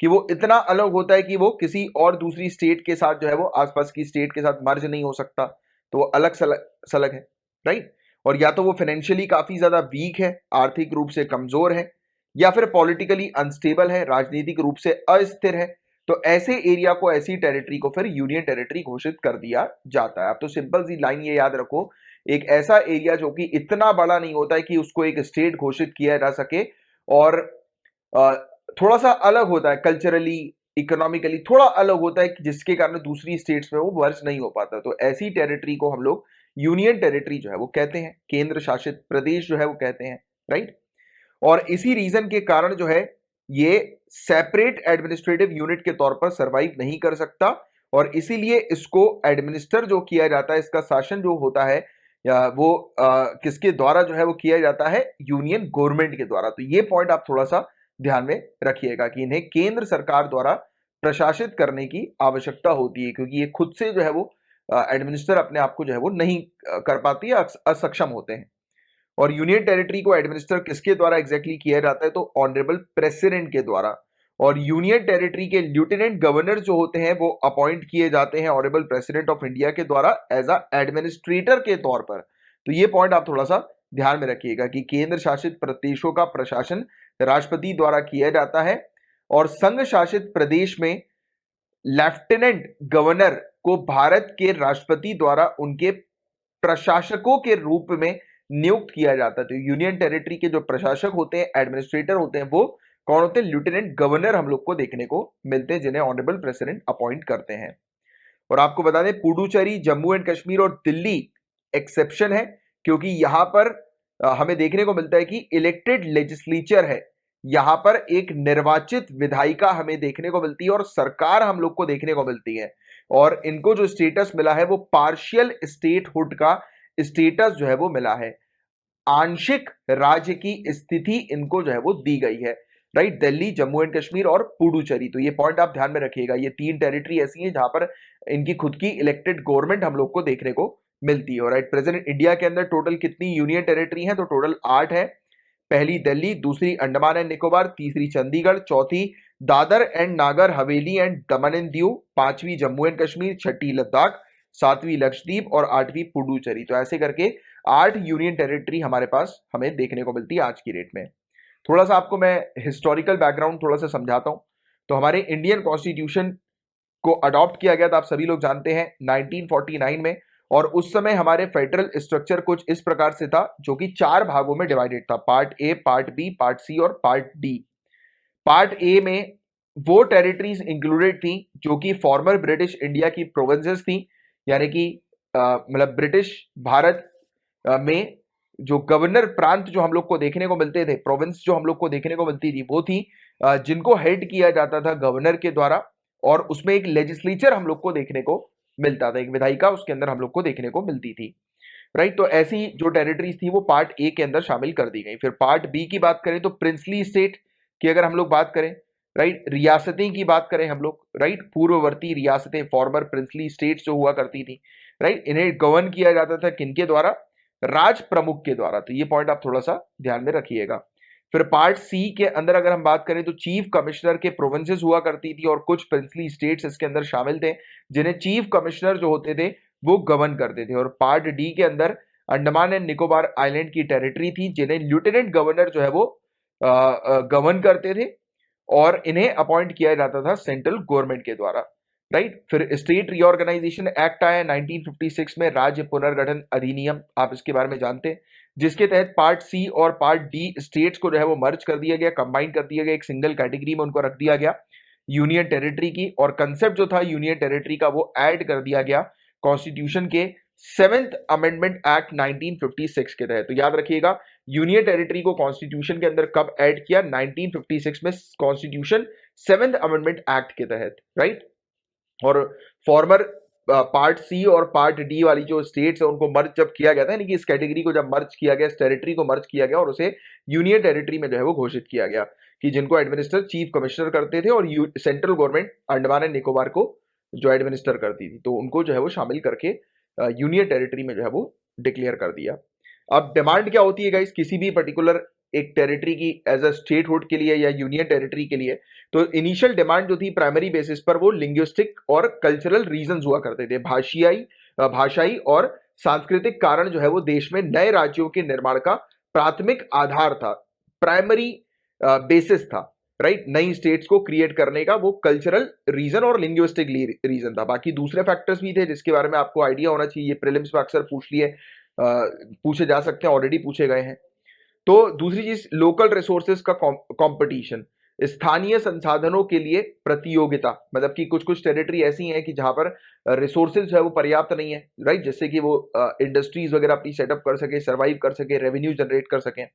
कि वो इतना अलग होता है कि वो किसी और दूसरी स्टेट के साथ जो है वो आसपास की स्टेट के साथ मर्ज नहीं हो सकता, तो वो अलग सलग है, राइट। और या तो वो फाइनेंशियली काफी ज्यादा वीक है, आर्थिक रूप से कमजोर है, या फिर पॉलिटिकली अनस्टेबल है, राजनीतिक रूप से अस्थिर है। तो ऐसे एरिया को, ऐसी टेरिटरी को फिर यूनियन टेरिटरी घोषित कर दिया जाता है। आप तो सिंपल सी लाइन ये याद रखो, एक ऐसा एरिया जो कि इतना बड़ा नहीं होता है कि उसको एक स्टेट घोषित किया जा सके, और थोड़ा सा अलग होता है कल्चरली, इकोनॉमिकली थोड़ा अलग होता है, जिसके कारण दूसरी स्टेट्स में वो वर्ज नहीं हो पाता। तो ऐसी टेरिटरी को हम लोग यूनियन टेरिटरी जो है वो कहते हैं, केंद्र शासित प्रदेश जो है वो कहते हैं, राइट। और इसी रीजन के कारण जो है ये सेपरेट एडमिनिस्ट्रेटिव यूनिट के तौर पर सरवाइव नहीं कर सकता, और इसीलिए इसको एडमिनिस्टर जो किया जाता है, इसका शासन जो होता है, या वो किसके द्वारा जो है वो किया जाता है, यूनियन गवर्नमेंट के द्वारा। तो ये पॉइंट आप थोड़ा सा ध्यान में रखिएगा कि इन्हें केंद्र सरकार द्वारा प्रशासित करने की आवश्यकता होती है, क्योंकि ये खुद से जो है वो एडमिनिस्टर अपने आप को जो है वो नहीं कर पाती है, असक्षम होते हैं। और यूनियन टेरिटरी को एडमिनिस्टर किसके द्वारा एग्जैक्टली किया जाता है, तो ऑनरेबल प्रेसिडेंट के द्वारा। और यूनियन टेरिटरी के लेफ्टिनेंट गवर्नर जो होते हैं वो अपॉइंट किए जाते हैं ऑनरेबल प्रेसिडेंट ऑफ इंडिया के द्वारा एज अ एडमिनिस्ट्रेटर के तौर पर। तो ये पॉइंट आप थोड़ा सा ध्यान में रखिएगा कि केंद्र शासित प्रदेशों का प्रशासन राष्ट्रपति द्वारा किया जाता है, और संघ शासित प्रदेश में लेफ्टिनेंट गवर्नर को भारत के राष्ट्रपति द्वारा उनके प्रशासकों के रूप में नियुक्त किया जाता है। तो यूनियन टेरिटरी के जो प्रशासक होते हैं, एडमिनिस्ट्रेटर होते हैं, वो कौन होते हैं, लेफ्टिनेंट गवर्नर हम लोग को देखने को मिलते हैं, जिन्हें ऑनरेबल प्रेसिडेंट अपॉइंट करते हैं। और आपको बता दें, पुडुचेरी, जम्मू एंड कश्मीर और दिल्ली एक्सेप्शन है, क्योंकि यहां पर हमें देखने को मिलता है कि इलेक्टेड लेजिस्लेचर है, यहां पर एक निर्वाचित विधायिका हमें देखने को मिलती है, और सरकार हम लोग को देखने को मिलती है। और इनको जो स्टेटस मिला है वो पार्शियल स्टेटहुड का स्टेटस जो है वो मिला है, आंशिक राज्य की स्थिति इनको जो है वो दी गई है, राइट। दिल्ली, जम्मू एंड कश्मीर और पुडुचेरी, तो ये पॉइंट आप ध्यान में रखिएगा। ये तीन टेरिटरी ऐसी हैं जहां पर इनकी खुद की इलेक्टेड गवर्नमेंट हम लोग को देखने को मिलती है। राइट, प्रेजेंट इंडिया के अंदर टोटल कितनी यूनियन टेरिटरी है, तो टोटल 8 है। पहली दिल्ली, दूसरी अंडमान एंड निकोबार, तीसरी चंडीगढ़, चौथी Dadar and Nagar Haveli and Daman and Diu, पांचवी जम्मू एंड कश्मीर, छठी लद्दाख, सातवीं लक्षद्वीप और आठवीं पुडुचेरी। तो ऐसे करके 8 यूनियन टेरिटरी हमारे पास हमें देखने को मिलती है आज की डेट में। थोड़ा सा आपको मैं हिस्टोरिकल बैकग्राउंड थोड़ा सा समझाता हूं। तो हमारे इंडियन कॉन्स्टिट्यूशन को अडॉप्ट किया गया था, आप सभी लोग जानते हैं, 1949 में। और उस समय हमारे फेडरल स्ट्रक्चर कुछ इस प्रकार से था, जो कि 4 भागों में डिवाइडेड था, part A, part B, part C और पार्ट डी। पार्ट ए में वो टेरिटरीज इंक्लूडेड थी जो कि फॉर्मर ब्रिटिश इंडिया की प्रोविंसेस थी, यानी कि मतलब ब्रिटिश भारत में जो गवर्नर प्रांत जो हम लोग को देखने को मिलते थे, प्रोविंस जो हम लोग को देखने को मिलती थी, वो थी जिनको हेड किया जाता था गवर्नर के द्वारा, और उसमें एक लेजिस्लेचर हम लोग को देखने को मिलता था, एक विधायिका उसके अंदर हम लोग को देखने को मिलती थी, राइट। तो ऐसी जो टेरिटरीज थी वो पार्ट ए के अंदर शामिल कर दी गई। फिर पार्ट बी की बात करें तो प्रिंसली स्टेट की अगर हम लोग बात करें, राइट, रियासतें की बात करें हम लोग, राइट, पूर्ववर्ती रियासतें, फॉर्मर प्रिंसली स्टेट्स जो हुआ करती थी, राइट, इन्हें गवर्न किया जाता था किनके द्वारा, राज प्रमुख के द्वारा। तो ये पॉइंट आप थोड़ा सा ध्यान में रखिएगा। फिर पार्ट सी के अंदर अगर हम बात करें तो चीफ कमिश्नर के प्रोविंसेस हुआ करती थी, और कुछ प्रिंसली स्टेट्स इसके अंदर शामिल थे, जिन्हें चीफ कमिश्नर जो होते थे वो गवर्न करते थे। और पार्ट डी के अंदर अंडमान एंड निकोबार आइलैंड की टेरिटरी थी, जिन्हें लेफ्टिनेंट गवर्नर जो है वो गवर्न करते थे, और इन्हें अपॉइंट किया जाता था सेंट्रल गवर्नमेंट के द्वारा। राइट। फिर स्टेट रीऑर्गेनाइजेशन एक्ट आया 1956 में, राज्य पुनर्गठन अधिनियम, आप इसके बारे में जानते हैं, जिसके तहत पार्ट सी और पार्ट डी स्टेट्स को जो है वो मर्ज कर दिया गया, कंबाइन कर दिया गया, एक सिंगल कैटेगरी में उनको रख दिया गया यूनियन टेरिटरी की, और कंसेप्ट जो था यूनियन टेरिटरी का वो ऐड कर दिया गया कॉन्स्टिट्यूशन के 7th अमेंडमेंट एक्ट 1956 के तहत। तो याद रखिएगा, यूनियन टेरिटरी को कॉन्स्टिट्यूशन के अंदर कब ऐड किया? 1956 में, कॉन्स्टिट्यूशन 7th अमेंडमेंट एक्ट के तहत, राइट। और फॉर्मर पार्ट सी और पार्ट डी वाली जो स्टेट्स है उनको मर्ज जब किया गया था, यानी कि इस कैटेगरी को जब मर्ज किया गया, इस टेरिटरी को मर्ज किया गया और उसे यूनियन टेरिटरी में जो है वो घोषित किया गया कि जिनको एडमिनिस्टर चीफ कमिश्नर करते थे, और central government Andaman and Nicobar को जो एडमिनिस्टर करती थी, तो उनको जो है वो शामिल करके यूनियन टेरिटरी में जो है वो डिक्लेयर कर दिया। अब डिमांड क्या होती है गाइस किसी भी पर्टिकुलर एक टेरिटरी की एज अ स्टेटहुड के लिए या यूनियन टेरिटरी के लिए? तो इनिशियल डिमांड जो थी प्राइमरी बेसिस पर वो लिंग्विस्टिक और कल्चरल रीजंस हुआ करते थे, भाषाई और सांस्कृतिक कारण जो है वो देश में नए राज्यों के निर्माण का प्राथमिक आधार था, प्राइमरी बेसिस था, राइट। नई स्टेट्स को क्रिएट करने का वो कल्चरल रीजन और लिंग्विस्टिक रीजन था। बाकी दूसरे फैक्टर्स भी थे जिसके बारे में आपको आइडिया होना चाहिए, प्रीलिम्स में अक्सर पूछे जा सकते हैं, ऑलरेडी पूछे गए हैं। तो दूसरी चीज, लोकल रिसोर्सेज का कंपटीशन, स्थानीय संसाधनों के लिए प्रतियोगिता, मतलब कि कुछ कुछ टेरिटरी ऐसी हैं कि जहां पर रिसोर्सेज जो है वो पर्याप्त नहीं है, राइट, जिससे कि वो इंडस्ट्रीज वगैरह अपनी सेटअप कर सके, सर्वाइव कर सके, रेवेन्यू जनरेट कर सकें,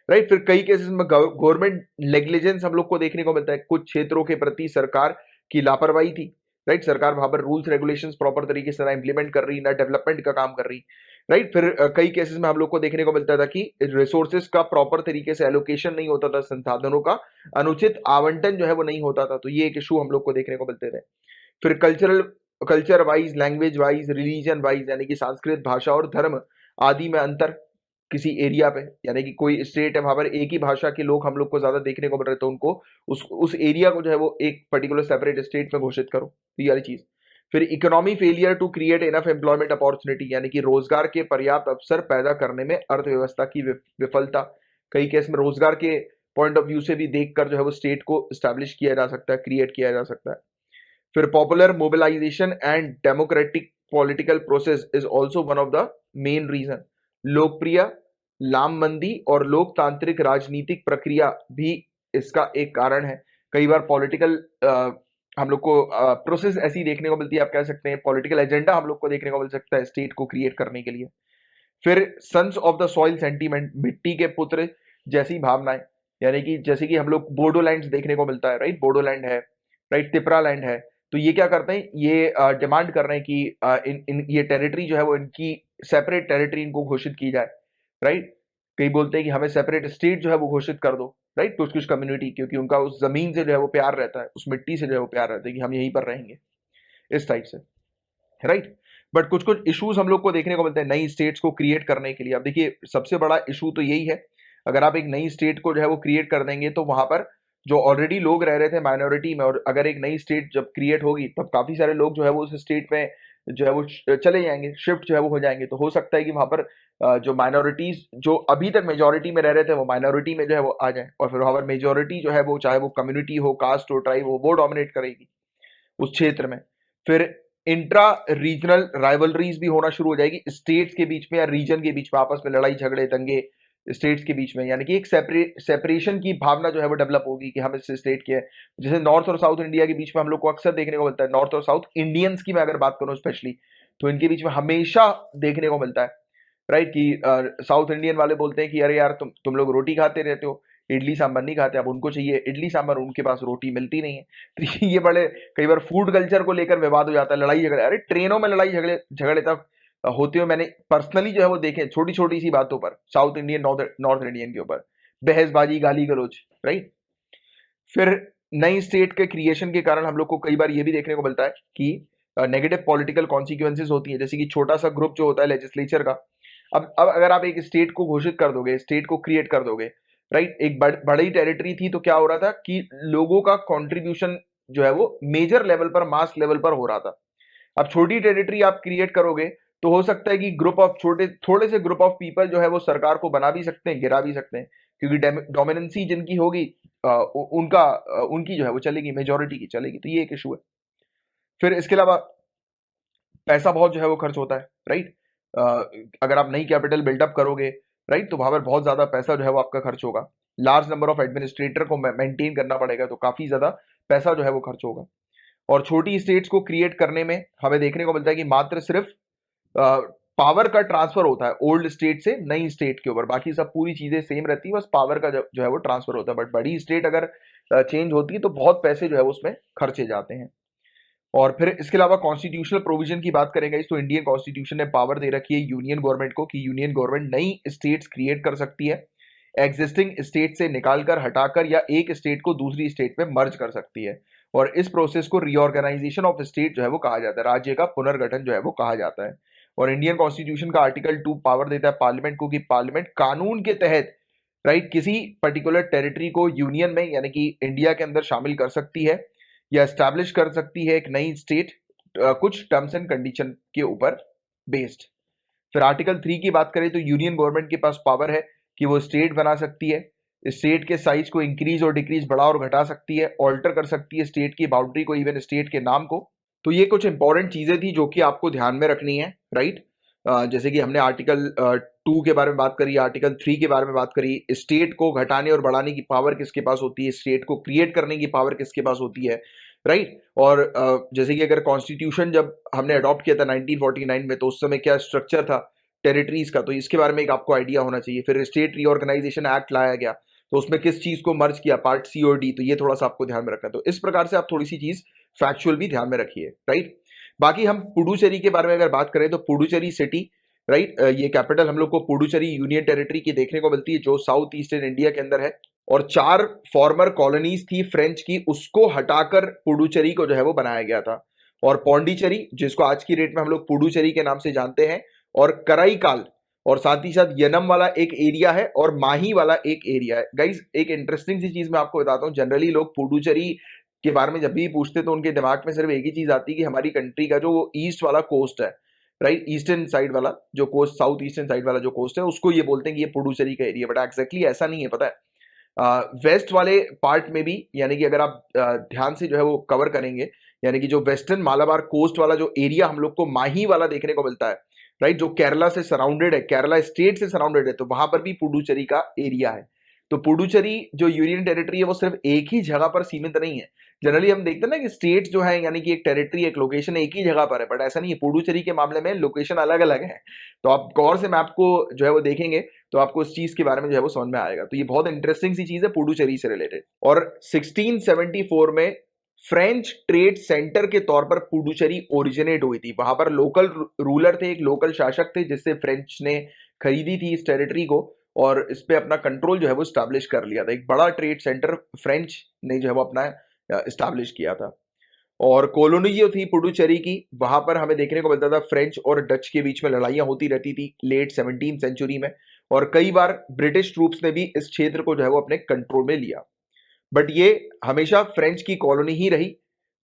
राइट। फिर कई केसेस में गवर्नमेंट नेग्लिजेंस हम लोग को देखने को मिलता है, कुछ क्षेत्रों के प्रति सरकार की लापरवाही थी, राइट। सरकार वहां पर रूल्स रेगुलेशंस प्रॉपर तरीके से ना इंप्लीमेंट कर रही, ना डेवलपमेंट का काम कर रही, राइट। फिर कई केसेस में हम लोग को देखने को मिलता था कि रिसोर्सेज का प्रॉपर तरीके से एलोकेशन नहीं होता था, संसाधनों का अनुचित आवंटन जो है वो नहीं होता था, तो ये एक इशू हम लोग को देखने को मिलते थे। फिर culture wise, language wise, religion wise, यानी कि संस्कृत, भाषा और धर्म आदि में अंतर किसी एरिया पे, यानी कि कोई स्टेट है वहां पर एक ही भाषा के लोग हम लोग को ज्यादा देखने को मिल रहे, तो उनको उस एरिया को जो है वो एक पर्टिकुलर सेपरेट स्टेट में घोषित करो, ये वाली चीज। फिर economy failure to create enough employment opportunity, यानी कि रोजगार के पर्याप्त अवसर पैदा करने में अर्थव्यवस्था की विफलता। कई केस में रोजगार के पॉइंट ऑफ व्यू से भी देखकर जो है वो स्टेट को स्टैब्लिश किया जा सकता है, क्रिएट किया जा सकता है। फिर popular mobilisation and democratic political process is also one of the main reason. लोकप्रिय लामबंदी और लोकतांत्रिक राजनीतिक प्रक्रिया भी इसका एक कारण है। कई बार पॉलिटिकल हम लोग को प्रोसेस ऐसी देखने को मिलती है, आप कह सकते हैं पॉलिटिकल एजेंडा हम लोग को देखने को मिल सकता है स्टेट को क्रिएट करने के लिए। फिर sons of the soil sentiment, मिट्टी के पुत्र जैसी भावनाएं, यानी कि जैसे कि हम लोग बोडोलैंड देखने को मिलता है, राइट, बोडोलैंड है, राइट, तिपरा लैंड है, तो ये क्या करते हैं, ये डिमांड कर रहे हैं कि ये टेरिटरी जो है वो इनकी सेपरेट टेरिटरी इनको घोषित की जाए, राइट। कई बोलते हैं कि हमें सेपरेट स्टेट जो है वो घोषित कर दो, राइट, कुछ कुछ कम्युनिटी, क्योंकि उनका उस जमीन से जो है वो प्यार रहता है, उस मिट्टी से जो है वो प्यार रहता है कि हम यहीं पर रहेंगे, इस टाइप से, राइट। बट कुछ कुछ इश्यूज हम लोग को देखने को मिलते हैं नई स्टेट्स को क्रिएट करने के लिए। अब देखिए सबसे बड़ा इशू तो यही है, अगर आप एक नई स्टेट को जो है वो क्रिएट कर देंगे तो वहां पर जो ऑलरेडी लोग रह रहे थे माइनॉरिटी में, और अगर एक नई स्टेट जब क्रिएट होगी तब काफी सारे लोग जो है वो उस स्टेट में जो है वो चले जाएंगे, शिफ्ट जो है वो हो जाएंगे, तो हो सकता है कि वहां पर जो माइनॉरिटीज जो अभी तक मेजोरिटी में रह रहे थे वो माइनॉरिटी में जो है वो आ जाए, और फिर वहां पर मेजोरिटी जो है वो चाहे वो कम्युनिटी हो, कास्ट हो, ट्राइब हो, वो डोमिनेट करेगी उस क्षेत्र में। फिर इंट्रा रीजनल राइवलरीज भी होना शुरू हो जाएगी स्टेट्स के बीच में या रीजन के बीच में, आपस में लड़ाई झगड़े दंगे स्टेट्स के बीच में, यानी कि एक सेपरेशन की भावना जो है वो डेवलप होगी कि हम इस स्टेट के हैं। जैसे नॉर्थ और साउथ इंडिया के बीच में हम लोग को अक्सर देखने को मिलता है, नॉर्थ और साउथ इंडियंस की मैं अगर बात करूं स्पेशली, तो इनके बीच में हमेशा देखने को मिलता है, राइट, कि साउथ इंडियन वाले बोलते हैं कि अरे यार तुम लोग रोटी खाते रहते हो, इडली सांभर नहीं खाते। अब उनको चाहिए इडली सांभर, उनके पास रोटी मिलती नहीं है, तो ये बड़े कई बार फूड कल्चर को लेकर विवाद हो जाता है, लड़ाई झगड़े, अरे ट्रेनों में लड़ाई झगड़े झगड़े तक होते हुए मैंने पर्सनली जो है वो देखे, छोटी छोटी सी बातों पर, साउथ इंडियन नॉर्थ इंडियन के ऊपर बहसबाजी, गाली गलौज, राइट। फिर नई स्टेट के क्रिएशन के कारण हम लोग को कई बार ये भी देखने को मिलता है कि नेगेटिव पॉलिटिकल कॉन्सिक्वेंसेज होती है, जैसे कि छोटा सा ग्रुप जो होता है लेजिस्लेचर का, अब अगर आप एक स्टेट को घोषित कर दोगे, स्टेट को क्रिएट कर दोगे, राइट, एक बड़ी टेरिटरी थी, तो क्या हो रहा था कि लोगों का कंट्रीब्यूशन जो है वो मेजर लेवल पर, मास लेवल पर हो रहा था। अब छोटी टेरिटरी आप क्रिएट करोगे तो हो सकता है कि ग्रुप ऑफ थोड़े से ग्रुप ऑफ पीपल जो है वो सरकार को बना भी सकते हैं, गिरा भी सकते हैं, क्योंकि डोमिनेंसी जिनकी होगी उनकी जो है वो चलेगी, मेजोरिटी की चलेगी, तो ये एक इशू है। फिर इसके अलावा पैसा बहुत जो है वो खर्च होता है, राइट? अगर आप नई कैपिटल बिल्डअप करोगे, राइट, तो वहां पर बहुत ज्यादा पैसा जो है वो आपका खर्च होगा। लार्ज नंबर ऑफ एडमिनिस्ट्रेटर को मेंटेन करना पड़ेगा, तो काफी ज्यादा पैसा जो है वो खर्च होगा। और छोटी स्टेट्स को क्रिएट करने में हमें देखने को मिलता है कि मात्र सिर्फ पावर का ट्रांसफर होता है ओल्ड स्टेट से नई स्टेट के ऊपर, बाकी सब पूरी चीजें सेम रहती है, बस पावर का जो है वो ट्रांसफर होता है। बट बड़ी स्टेट अगर चेंज होती है तो बहुत पैसे जो है वो उसमें खर्चे जाते हैं। और फिर इसके अलावा कॉन्स्टिट्यूशनल प्रोविजन की बात करेंगे तो इंडियन कॉन्स्टिट्यूशन ने पावर दे रखी है यूनियन गवर्नमेंट को कि यूनियन गवर्नमेंट नई स्टेट्स क्रिएट कर सकती है, एग्जिस्टिंग स्टेट से निकालकर, हटाकर, या एक स्टेट को दूसरी स्टेट में मर्ज कर सकती है। और इस प्रोसेस को रीऑर्गेनाइजेशन ऑफ स्टेट जो है वो कहा जाता है, राज्य का पुनर्गठन जो है वो कहा जाता है। और इंडियन कॉन्स्टिट्यूशन का आर्टिकल 2 पावर देता है पार्लियामेंट को कि पार्लियामेंट कानून के तहत, राइट, किसी पर्टिकुलर टेरिटरी को यूनियन में यानी कि इंडिया के अंदर शामिल कर सकती है या एस्टैब्लिश कर सकती है एक नई स्टेट, कुछ टर्म्स एंड कंडीशन के ऊपर बेस्ड। फिर आर्टिकल 3 की बात करें तो यूनियन गवर्नमेंट के पास पावर है कि वो स्टेट बना सकती है, स्टेट के साइज को इंक्रीज और डिक्रीज, बढ़ा और घटा सकती है, ऑल्टर कर सकती है स्टेट की बाउंड्री को, इवन स्टेट के नाम को। तो ये कुछ इंपॉर्टेंट चीजें थी जो कि आपको ध्यान में रखनी है, राइट? जैसे कि हमने आर्टिकल 2 के बारे में बात करी, आर्टिकल 3 के बारे में बात करी, स्टेट को घटाने और बढ़ाने की पावर किसके पास होती है, स्टेट को क्रिएट करने की पावर किसके पास होती है, राइट? और जैसे कि अगर कॉन्स्टिट्यूशन जब हमने अडॉप्ट किया था 1949 में, तो उस समय क्या स्ट्रक्चर था टेरिटरीज का, तो इसके बारे में एक आपको आइडिया होना चाहिए। फिर स्टेट रीऑर्गेनाइजेशन एक्ट लाया गया, तो उसमें किस चीज को मर्ज किया, पार्ट सी और डी, तो ये थोड़ा सा आपको ध्यान में रखना है। तो इस प्रकार से आप थोड़ी सी चीज फैक्चुअल भी ध्यान में रखिए, राइट? बाकी हम पुडुचेरी के बारे में अगर बात करें तो पुडुचेरी सिटी, राइट, ये कैपिटल हम लोग को पुडुचेरी यूनियन टेरिटरी की देखने को मिलती है जो साउथ ईस्टर्न इंडिया के अंदर है। और 4 फॉर्मर कॉलोनीज थी फ्रेंच की, उसको हटाकर पुडुचेरी को जो है वो बनाया गया था। और पौंडीचेरी, जिसको आज की डेट में हम लोग पुडुचेरी के नाम से जानते हैं, और कराईकाल, और साथ ही साथ यनम वाला एक एरिया है और माही वाला एक एरिया है। गाइज एक इंटरेस्टिंग सी चीज मैं आपको बताता हूँ, जनरली लोग पुडुचेरी के बारे में जब भी पूछते तो उनके दिमाग में सिर्फ एक ही चीज आती है कि हमारी कंट्री का जो वो ईस्ट वाला कोस्ट है, राइट, ईस्टर्न साइड वाला जो कोस्ट, साउथ ईस्टर्न साइड वाला जो कोस्ट है, उसको ये बोलते हैं कि ये पुडुचेरी का एरिया। बट एक्जैक्टली ऐसा नहीं है, पता है। वेस्ट वाले पार्ट में भी, यानी कि अगर आप ध्यान से जो है वो कवर करेंगे, यानी कि जो वेस्टर्न मालाबार कोस्ट वाला जो एरिया हम लोग को माही वाला देखने को मिलता है, राइट, जो केरला से सराउंडेड है, केरला स्टेट से सराउंडेड है, तो वहां पर भी पुडुचेरी का एरिया है। तो पुडुचेरी जो यूनियन टेरिटरी है वो सिर्फ एक ही जगह पर सीमित नहीं है। जनरली हम देखते हैं ना कि स्टेट जो है, यानी कि एक टेरिटरी, एक लोकेशन एक ही जगह पर है, बट ऐसा नहीं है। पुडुचेरी के मामले में लोकेशन अलग अलग है। तो आप गौर से मैप को जो है वो देखेंगे तो आपको इस चीज के बारे में जो है वो समझ में आएगा। तो ये बहुत इंटरेस्टिंग सी चीज है पुडुचेरी से रिलेटेड। और 1674 में फ्रेंच ट्रेड सेंटर के तौर पर पुडुचेरी ओरिजिनेट हुई थी। वहां पर लोकल रूलर थे, एक लोकल शासक थे जिससे फ्रेंच ने खरीदी थी इस टेरिटरी को और इस पे अपना कंट्रोल जो है वो स्टैब्लिश कर लिया था। एक बड़ा ट्रेड सेंटर फ्रेंच ने जो है वो अपना स्टैब्लिश किया था। और कॉलोनी जो थी पुडुचेरी की, वहां पर हमें देखने को मिलता था फ्रेंच और डच के बीच में लड़ाइयां होती रहती थी लेट 17th सेंचुरी में, और कई बार ब्रिटिश ट्रूप्स ने भी इस क्षेत्र को जो है वो अपने कंट्रोल में लिया। बट ये हमेशा फ्रेंच की कॉलोनी ही रही।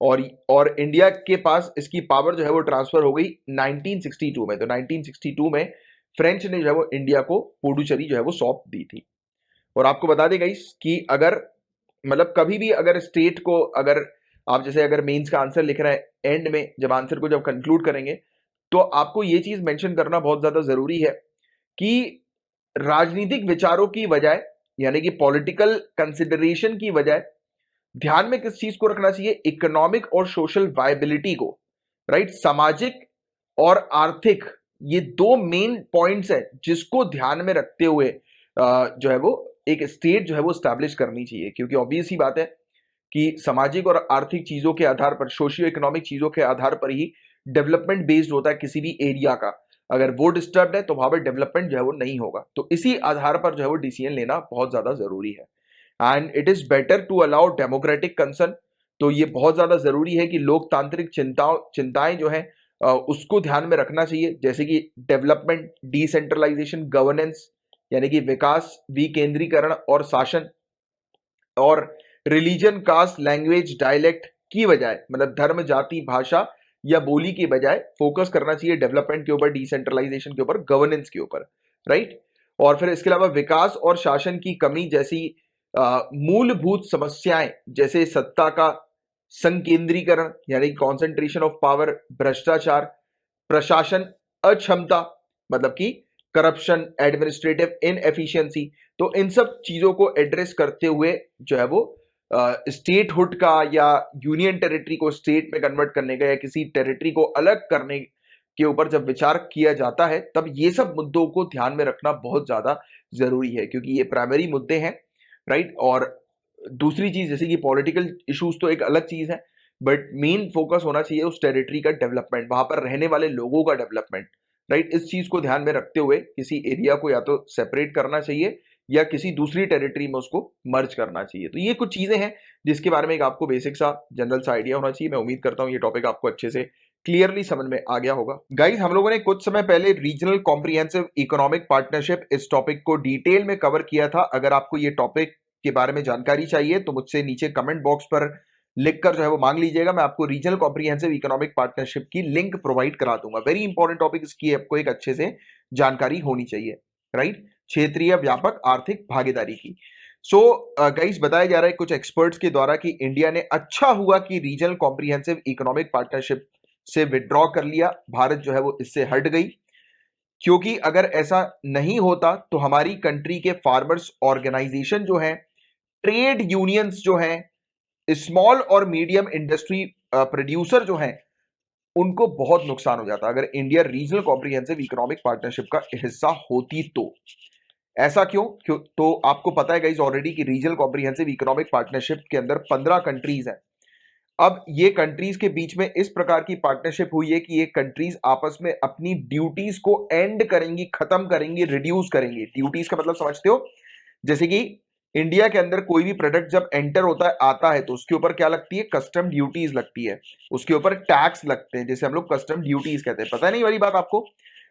और इंडिया के पास इसकी पावर जो है वो ट्रांसफर हो गई 1962 में। तो 1962 में फ्रेंच ने जो है वो इंडिया को पुडुचेरी जो है वो सौंप दी थी। और आपको बता दें गाइस कि अगर मतलब कभी भी अगर स्टेट को, अगर आप जैसे अगर मेंस का आंसर लिख रहे हैं, एंड में जब आंसर को जब कंक्लूड करेंगे तो आपको ये चीज मेंशन करना बहुत ज्यादा जरूरी है कि राजनीतिक विचारों की बजाय, यानी कि पॉलिटिकल कंसिडरेशन की बजाय, ध्यान में किस चीज को रखना चाहिए, इकोनॉमिक और सोशल वायबिलिटी को, राइट? सामाजिक और आर्थिक, ये दो मेन पॉइंट्स है जिसको ध्यान में रखते हुए जो है वो एक स्टेट जो है वो स्टैब्लिश करनी चाहिए। क्योंकि ऑब्वियस ही बात है कि सामाजिक और आर्थिक चीजों के आधार पर, सोशियो इकोनॉमिक चीजों के आधार पर ही डेवलपमेंट बेस्ड होता है किसी भी एरिया का। अगर वो डिस्टर्ब है तो वहां पर डेवलपमेंट जो है वो नहीं होगा। तो इसी आधार पर जो है वो डिसीजन लेना बहुत ज्यादा जरूरी है। And it is better to allow democratic concern. तो ये बहुत ज्यादा जरूरी है कि लोकतांत्रिक चिंताएं जो है उसको ध्यान में रखना चाहिए, जैसे कि डेवलपमेंट, डिसेंट्रलाइजेशन, गवर्नेंस, यानी कि विकास, विकेंद्रीकरण और शासन, और रिलीजन, कास्ट, लैंग्वेज, डायलेक्ट की बजाय, मतलब धर्म, जाति, भाषा या बोली की बजाय फोकस करना चाहिए डेवलपमेंट के ऊपर, डिसेंट्रलाइजेशन के ऊपर, गवर्नेंस के ऊपर, राइट? और फिर इसके अलावा विकास और शासन की कमी जैसी मूलभूत समस्याएं, जैसे सत्ता का संकेंद्रीकरण यानी कॉन्सेंट्रेशन ऑफ पावर, भ्रष्टाचार, प्रशासन अक्षमता मतलब कि करप्शन, एडमिनिस्ट्रेटिव इनएफिशिएंसी। तो इन सब चीजों को एड्रेस करते हुए जो है वो स्टेटहुड का या यूनियन टेरिटरी को स्टेट में कन्वर्ट करने का या किसी टेरिटरी को अलग करने के ऊपर जब विचार किया जाता है तब ये सब मुद्दों को ध्यान में रखना बहुत ज्यादा जरूरी है, क्योंकि ये प्राइमरी मुद्दे हैं, राइट। और दूसरी चीज जैसे कि पॉलिटिकल इश्यूज तो एक अलग चीज है, बट मेन फोकस होना चाहिए उस टेरिटरी का डेवलपमेंट, वहां पर रहने वाले लोगों का डेवलपमेंट, राइट। इस चीज को ध्यान में रखते हुए किसी एरिया को या तो सेपरेट करना चाहिए या किसी दूसरी टेरिटरी में उसको मर्ज करना चाहिए। तो ये कुछ चीजें हैं जिसके बारे में एक आपको बेसिक सा जनरल सा आइडिया होना चाहिए। मैं उम्मीद करता हूं ये टॉपिक आपको अच्छे से क्लियरली समझ में आ गया होगा। गाइस, हम लोगों ने कुछ समय पहले रीजनल कॉम्प्रिहेंसिव इकोनॉमिक पार्टनरशिप इस टॉपिक को डिटेल में कवर किया था। अगर आपको ये टॉपिक के बारे में जानकारी चाहिए तो मुझसे नीचे कमेंट बॉक्स पर लिखकर जो है वो मांग लीजिएगा, मैं आपको रीजनल कॉम्प्रिहेंसिव इकोनॉमिक पार्टनरशिप की लिंक प्रोवाइड करा दूंगा। वेरी इंपॉर्टेंट टॉपिक, इसकी आपको एक अच्छे से जानकारी होनी चाहिए, राइट। क्षेत्रीय व्यापक आर्थिक भागीदारी की। सो गाइस, बताया जा रहा है कुछ एक्सपर्ट्स के द्वारा कि इंडिया ने अच्छा हुआ कि रीजनल कॉम्प्रिहेंसिव इकोनॉमिक पार्टनरशिप से विड्रॉ कर लिया, भारत जो है वो इससे हट गई, क्योंकि अगर ऐसा नहीं होता तो हमारी कंट्री के फार्मर्स ऑर्गेनाइजेशन जो है, ट्रेड यूनियंस जो हैं, स्मॉल और मीडियम इंडस्ट्री प्रोड्यूसर जो हैं, उनको बहुत नुकसान हो जाता अगर India regional comprehensive economic partnership का हिस्सा होती तो। ऐसा क्यों तो आपको पता है गाइस ऑलरेडी कि रीजनल कॉम्प्रिहेंसिव इकोनॉमिक पार्टनरशिप के अंदर 15 कंट्रीज हैं। अब ये कंट्रीज के बीच में इस प्रकार की पार्टनरशिप हुई है कि ये कंट्रीज आपस में अपनी ड्यूटीज को एंड करेंगी, खत्म करेंगी, रिड्यूस करेंगी। ड्यूटीज का मतलब समझते हो, जैसे कि इंडिया के अंदर कोई भी प्रोडक्ट जब एंटर होता है, आता है, तो उसके ऊपर क्या लगती है? कस्टम ड्यूटीज लगती है, उसके ऊपर टैक्स लगते हैं, जैसे हम लोग कस्टम ड्यूटीज कहते हैं। पता नहीं वाली बात आपको?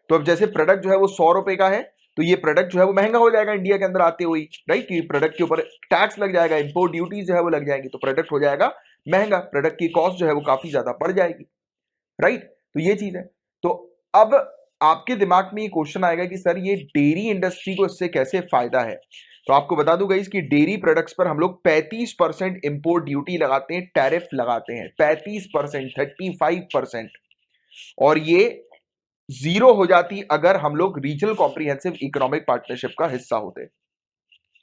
तो अब जैसे प्रोडक्ट जो है वो 100 रुपए का है, तो ये प्रोडक्ट जो है वो महंगा हो जाएगा इंडिया के अंदर आते हुए, राइट। कि प्रोडक्ट के ऊपर टैक्स लग जाएगा, इंपोर्ट ड्यूटीज जो है वो लग जाएंगी, तो प्रोडक्ट हो जाएगा महंगा, प्रोडक्ट की कॉस्ट जो है वो काफी ज्यादा बढ़ जाएगी, राइट। तो ये चीज है। तो अब आपके दिमाग में ये क्वेश्चन आएगा कि सर ये डेयरी इंडस्ट्री को इससे कैसे फायदा है? तो आपको बता दूं गाइस कि डेयरी प्रोडक्ट्स पर हम लोग 35% इंपोर्ट ड्यूटी लगाते हैं, टैरिफ लगाते हैं 35%, 35%, और ये जीरो हो जाती अगर हम लोग रीजनल कॉम्प्रिहेंसिव इकोनॉमिक पार्टनरशिप का हिस्सा होते।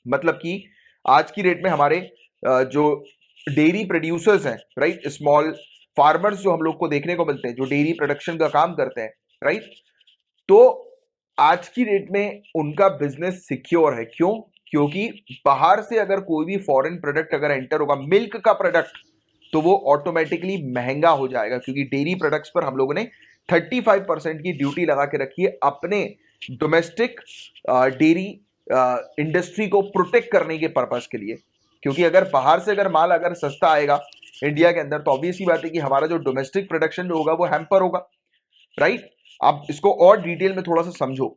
मतलब कि आज की डेट में हमारे जो डेयरी प्रोड्यूसर्स हैं, राइट, स्मॉल फार्मर्स जो हम लोग को देखने को मिलते हैं, जो डेयरी प्रोडक्शन का काम करते हैं, राइट, तो आज की डेट में उनका बिजनेस सिक्योर है। क्यों? क्योंकि बाहर से अगर कोई भी फॉरेन प्रोडक्ट अगर एंटर होगा, मिल्क का प्रोडक्ट, तो वो ऑटोमेटिकली महंगा हो जाएगा, क्योंकि डेयरी प्रोडक्ट्स पर हम लोगों ने 35% की ड्यूटी लगा के रखी है अपने डोमेस्टिक डेयरी इंडस्ट्री को प्रोटेक्ट करने के पर्पस के लिए। क्योंकि अगर बाहर से अगर माल अगर सस्ता आएगा इंडिया के अंदर, तो ऑब्वियस ही बात है कि हमारा जो डोमेस्टिक प्रोडक्शन जो होगा वो हैम्पर होगा, राइट। आप इसको और डिटेल में थोड़ा सा समझो।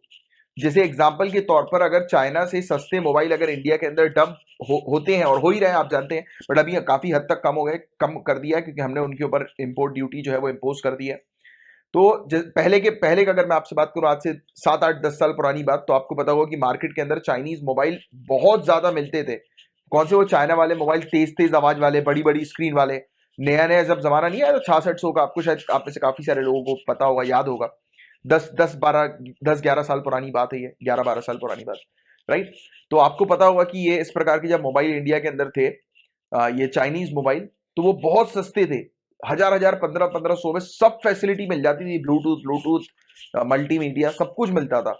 जैसे एग्जांपल के तौर पर अगर चाइना से सस्ते मोबाइल अगर इंडिया के अंदर डंप होते हैं, और हो ही रहे हैं, आप जानते हैं, बट अभी काफी हद तक कम हो गए, कम कर दिया है, क्योंकि हमने उनके ऊपर इंपोर्ट ड्यूटी जो है वो इम्पोज कर दी है। तो पहले का अगर मैं आपसे बात करूं, आज से 7, 8, 10 साल पुरानी बात, तो आपको पता होगा कि मार्केट के अंदर चाइनीज मोबाइल बहुत ज्यादा मिलते थे। कौन से? वो चाइना वाले मोबाइल, तेज तेज आवाज वाले, बड़ी बड़ी स्क्रीन वाले, नया नया जब जमाना नहीं आया तो 6600 का, आपको शायद आप में से काफी सारे लोगों को पता होगा, याद होगा। 10, 11 साल पुरानी बात है ये, 11, 12 साल पुरानी बात, राइट। तो आपको पता होगा कि ये इस प्रकार के जब मोबाइल इंडिया के अंदर थे, ये चाइनीज मोबाइल, तो वो बहुत सस्ते थे, 1000, 1500 में सब फैसिलिटी मिल जाती थी, ब्लूटूथ मल्टीमीडिया सब कुछ मिलता था,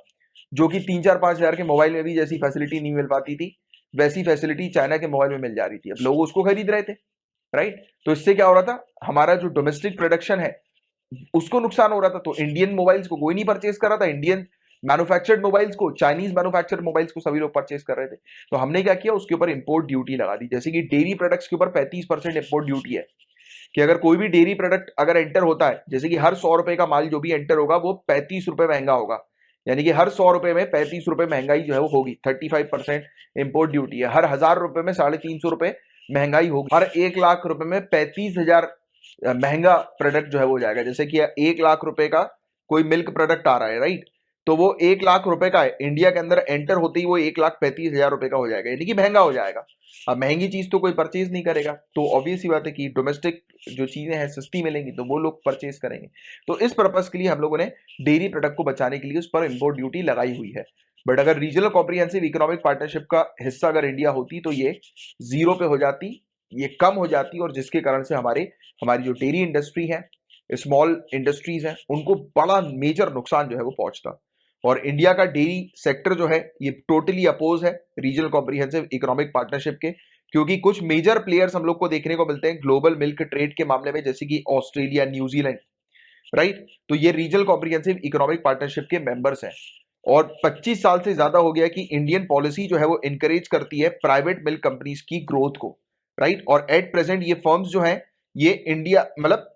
जो कि 3, 4, 5 हजार के मोबाइल में भी जैसी फैसिलिटी नहीं मिल पाती थी, वैसी फैसिलिटी चाइना के मोबाइल में मिल जा रही थी। अब लोग उसको खरीद रहे थे, राइट। तो इससे क्या हो रहा था? हमारा जो डोमेस्टिक प्रोडक्शन है उसको नुकसान हो रहा था। तो इंडियन मोबाइल्स को कोई नहीं परचेज कर रहा था, इंडियन मैन्युफैक्चर्ड मोबाइल्स को, चाइनीज मैन्युफैक्चर्ड मोबाइल्स को सभी लोग परचेज कर रहे थे। तो हमने क्या किया? उसके ऊपर इंपोर्ट ड्यूटी लगा दी। जैसे कि डेयरी प्रोडक्ट्स के ऊपर 35% इंपोर्ट ड्यूटी है, कि अगर कोई भी डेयरी प्रोडक्ट अगर एंटर होता है, जैसे कि हर 100 रुपए का माल जो भी एंटर होगा वो 35 रुपए महंगा होगा, यानी कि हर 100 रुपए में 35 रुपए महंगाई जो है वो होगी। 35% इंपोर्ट ड्यूटी है। हर 1000 रुपए में 350 रुपए महंगाई होगी। हर 1 लाख रुपए में 35,000 महंगा प्रोडक्ट जो है वो हो जाएगा। जैसे कि 1 लाख रुपए का कोई मिल्क प्रोडक्ट आ रहा है, राइट, तो वो 1 लाख रुपए का है, इंडिया के अंदर एंटर होते ही वो 1,35,000 रुपए का हो जाएगा, यानी कि महंगा हो जाएगा। अब महंगी चीज तो कोई परचेज नहीं करेगा, तो ऑब्वियस सी बात है कि डोमेस्टिक जो चीजें हैं सस्ती मिलेंगी तो वो लोग परचेज करेंगे। तो इस पर्पस के लिए हम लोगों ने डेयरी प्रोडक्ट को बचाने के लिए उस पर इंपोर्ट ड्यूटी लगाई हुई है। बट अगर रीजनल कॉम्प्रिहेंसिव इकोनॉमिक पार्टनरशिप का हिस्सा अगर इंडिया होती तो ये जीरो पे हो जाती, ये कम हो जाती, और जिसके कारण से हमारी जो डेयरी इंडस्ट्री है, स्मॉल इंडस्ट्रीज हैं, उनको बड़ा मेजर नुकसान जो है वो पहुंचता। और इंडिया का डेयरी सेक्टर जो है ये टोटली अपोज है रीजनल कॉम्प्रिहेंसिव इकोनॉमिक पार्टनरशिप के, क्योंकि कुछ मेजर प्लेयर्स हम लोग को देखने को मिलते हैं ग्लोबल मिल्क ट्रेड के मामले में, जैसे कि ऑस्ट्रेलिया, न्यूजीलैंड, राइट। तो ये रीजनल कॉम्प्रिहेंसिव इकोनॉमिक पार्टनरशिप के मेंबर्स हैं। और 25 साल से ज्यादा हो गया कि इंडियन पॉलिसी जो है वो इनकरेज करती है प्राइवेट मिल्क कंपनीज की ग्रोथ को, राइट। और एट प्रेजेंट ये फर्म्स जो हैं ये इंडिया मतलब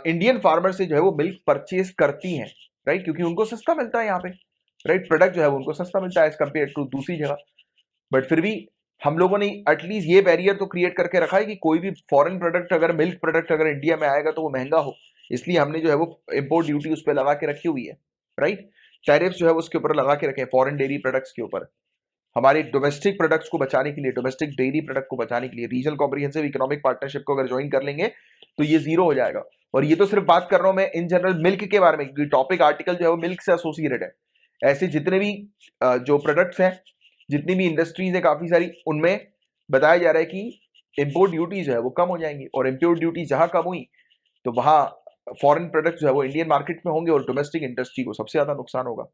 इंडियन फार्मर से जो है वो मिल्क परचेज करती हैं, राइट, क्योंकि उनको सस्ता मिलता है यहाँ पे, राइट। प्रोडक्ट जो है वो उनको सस्ता मिलता है एज कम्पेयर टू दूसरी जगह। बट फिर भी हम लोगों ने एटलीस्ट ये बैरियर तो क्रिएट करके रखा है कि कोई भी फॉरेन प्रोडक्ट अगर मिल्क प्रोडक्ट अगर इंडिया में आएगा तो वो महंगा हो, इसलिए हमने जो है वो इंपोर्ट ड्यूटी उस पर लगा के रखी हुई है, राइट। टैरिफ्स जो है उसके ऊपर लगा के रखे हैं फॉरेन डेयरी प्रोडक्ट्स के ऊपर। हमारे डोमेस्टिक प्रोडक्ट्स को बचाने के लिए, डोमेस्टिक डेयरी प्रोडक्ट को बचाने के लिए रीजनल कॉम्प्रिहेंसिव इकोनॉमिक पार्टनरशिप को अगर ज्वाइन कर लेंगे तो ये जीरो हो जाएगा। और ये तो सिर्फ बात कर रहा हूं मैं इन जनरल मिल्क के बारे में, क्योंकि टॉपिक आर्टिकल जो है वो मिल्क से एसोसिएटेड है। ऐसे जितने भी जो प्रोडक्ट्स हैं, जितनी भी इंडस्ट्रीज है काफी सारी, उनमें बताया जा रहा है कि इंपोर्ट ड्यूटी जो है वो कम हो जाएंगी, और इंपोर्ट ड्यूटी जहां कम हुई तो वहां फॉरेन प्रोडक्ट जो है वो इंडियन मार्केट में होंगे और डोमेस्टिक इंडस्ट्री को सबसे ज्यादा नुकसान होगा,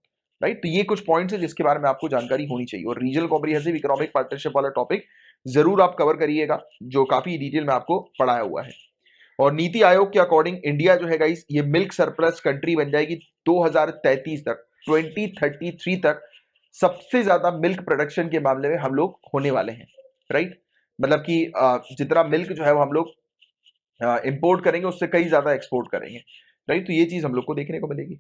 राइट। तो ये कुछ पॉइंट्स है जिसके बारे में आपको जानकारी होनी चाहिए, और रीजनल कॉम्प्रिहेंसिव इकोनॉमिक पार्टनरशिप वाला टॉपिक जरूर आप कवर करिएगा, जो काफी डिटेल में आपको पढ़ाया हुआ है। और नीति आयोग के अकॉर्डिंग इंडिया जो है गाइस ये मिल्क सरप्लस कंट्री बन जाएगी 2033 तक, 2033 तक सबसे ज्यादा मिल्क प्रोडक्शन के मामले में हम लोग होने वाले हैं, राइट। मतलब कि जितना मिल्क जो है वो हम लोग इंपोर्ट करेंगे उससे कई ज्यादा एक्सपोर्ट करेंगे, राइट। तो ये चीज हम लोग को देखने को मिलेगी।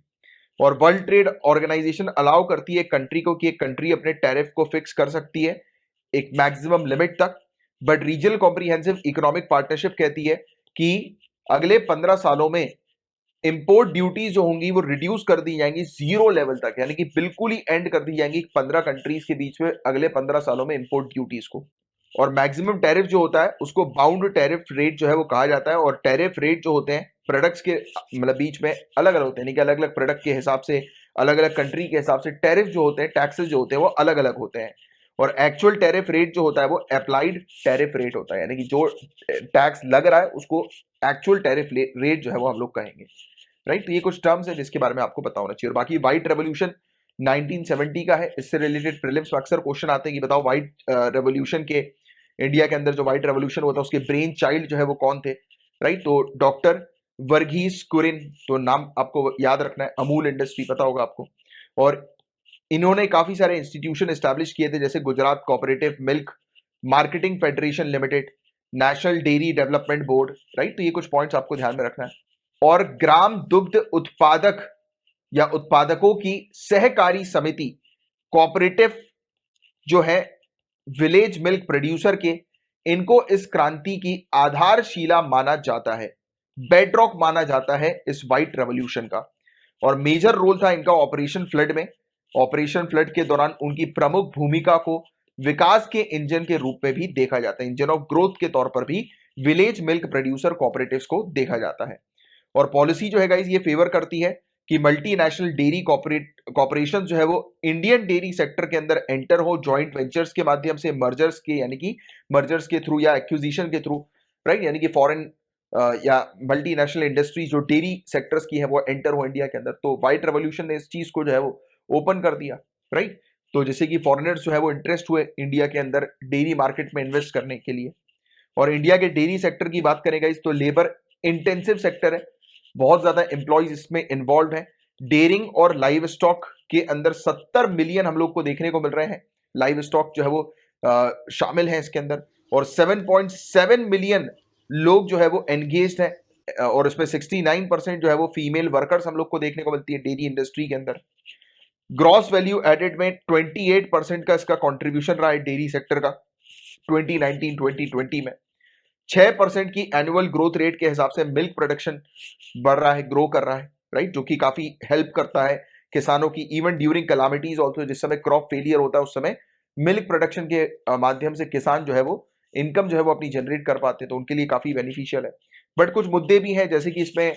और वर्ल्ड ट्रेड ऑर्गेनाइजेशन अलाउ करती है कंट्री को कि एक कंट्री अपने टैरिफ को फिक्स कर सकती है एक मैक्सिमम लिमिट तक। But regional comprehensive economic partnership कहती है कि अगले 15 सालों में इंपोर्ट ड्यूटीज जो होंगी वो रिड्यूस कर दी जाएंगी जीरो लेवल तक, यानी कि बिल्कुल ही एंड कर दी जाएंगी 15 कंट्रीज के बीच में अगले 15 सालों में इंपोर्ट ड्यूटीज को। और मैक्सिमम टैरिफ जो होता है उसको बाउंड टैरिफ रेट जो है वो कहा जाता है। और टैरिफ रेट जो होते हैं प्रोडक्ट्स के मतलब बीच में अलग अलग होते हैं, यानी कि अलग अलग प्रोडक्ट के हिसाब से, अलग अलग कंट्री के हिसाब से टैरिफ जो होते हैं, टैक्सेस जो होते हैं वो अलग अलग होते हैं। और एक्चुअल टैरिफ रेट जो होता है वो अप्लाइड टैरिफ रेट होता है, यानी कि जो टैक्स लग रहा है उसको एक्चुअल टैरिफ रेट जो है वो हम लोग कहेंगे, राइट। तो ये कुछ टर्म्स है जिसके बारे में आपको पता होना चाहिए। और बाकी व्हाइट रेवोल्यूशन 1970 का है, इससे रिलेटेड प्रीलिम्स में अक्सर क्वेश्चन आते हैं कि बताओ व्हाइट रेवोल्यूशन के, इंडिया के अंदर जो व्हाइट रेवोल्यूशन हुआ था उसके ब्रेन चाइल्ड जो है वो कौन थे, राइट। तो डॉक्टर वर्गीस कुरिन, तो नाम आपको याद रखना है, अमूल इंडस्ट्री पता होगा आपको। और इन्होंने काफी सारे इंस्टीट्यूशन एस्टैब्लिश किए थे जैसे Gujarat cooperative milk marketing federation limited, national dairy development board, right. तो ये कुछ पॉइंट्स आपको ध्यान में रखना है। और ग्राम दुग्ध उत्पादक या उत्पादकों की सहकारी समिति कोऑपरेटिव जो है विलेज मिल्क प्रोड्यूसर के, इनको इस क्रांति की आधारशिला माना जाता है, बेडरॉक माना जाता है इस व्हाइट रेवोल्यूशन का। और मेजर रोल था इनका ऑपरेशन फ्लड में। ऑपरेशन फ्लड के दौरान उनकी प्रमुख भूमिका को विकास के इंजन के रूप में भी देखा जाता है, इंजन ऑफ ग्रोथ के तौर पर भी विलेज मिल्क प्रोड्यूसर कोऑपरेटिव्स को देखा जाता है। और पॉलिसी जो है गाइस ये फेवर करती है कि मल्टीनेशनल डेयरी कॉर्पोरेशन जो है वो इंडियन डेयरी सेक्टर के अंदर एंटर हो जॉइंट वेंचर्स के माध्यम से, मर्जर्स के, यानी कि मर्जर्स के थ्रू या एक्विजिशन के थ्रू, राइट। यानी कि फॉरेन या मल्टीनेशनल इंडस्ट्रीज जो डेयरी सेक्टर्स की है वो एंटर हो इंडिया के अंदर। तो व्हाइट रेवोल्यूशन ने इस चीज को जो है वो ओपन कर दिया, राइट। तो जैसे कि फॉरेनर्स जो है वो इंटरेस्ट हुए इंडिया के अंदर डेयरी मार्केट में इन्वेस्ट करने के लिए। और इंडिया के डेयरी सेक्टर की बात करेगा इस तो लेबर इंटेंसिव सेक्टर है, बहुत ज्यादा एम्प्लॉयज इसमें इन्वॉल्व है। डेयरिंग और लाइव स्टॉक के अंदर 70 मिलियन हम लोग को देखने को मिल रहे हैं लाइव स्टॉक जो है वो शामिल है इसके अंदर। और 7.7 मिलियन लोग जो है वो एंगेज्ड है, और इसमें 69% जो है वो फीमेल वर्कर्स हम लोग को देखने को मिलती है डेयरी इंडस्ट्री के अंदर। ग्रॉस वैल्यू एडेड में 28% का इसका कंट्रीब्यूशन रहा है डेयरी सेक्टर का 2019-2020 में। 6% की एनुअल ग्रोथ रेट के हिसाब से मिल्क प्रोडक्शन बढ़ रहा है, ग्रो कर रहा है, राइट, जो कि काफी हेल्प करता है किसानों की, इवन ड्यूरिंग कैलामिटीज ऑल्सो, जिस समय क्रॉप फेलियर होता है उस समय मिल्क प्रोडक्शन के माध्यम से किसान जो है वो इनकम जो है वो अपनी जनरेट कर पाते हैं, तो उनके लिए काफी बेनिफिशियल है। बट कुछ मुद्दे भी हैं, जैसे कि इसमें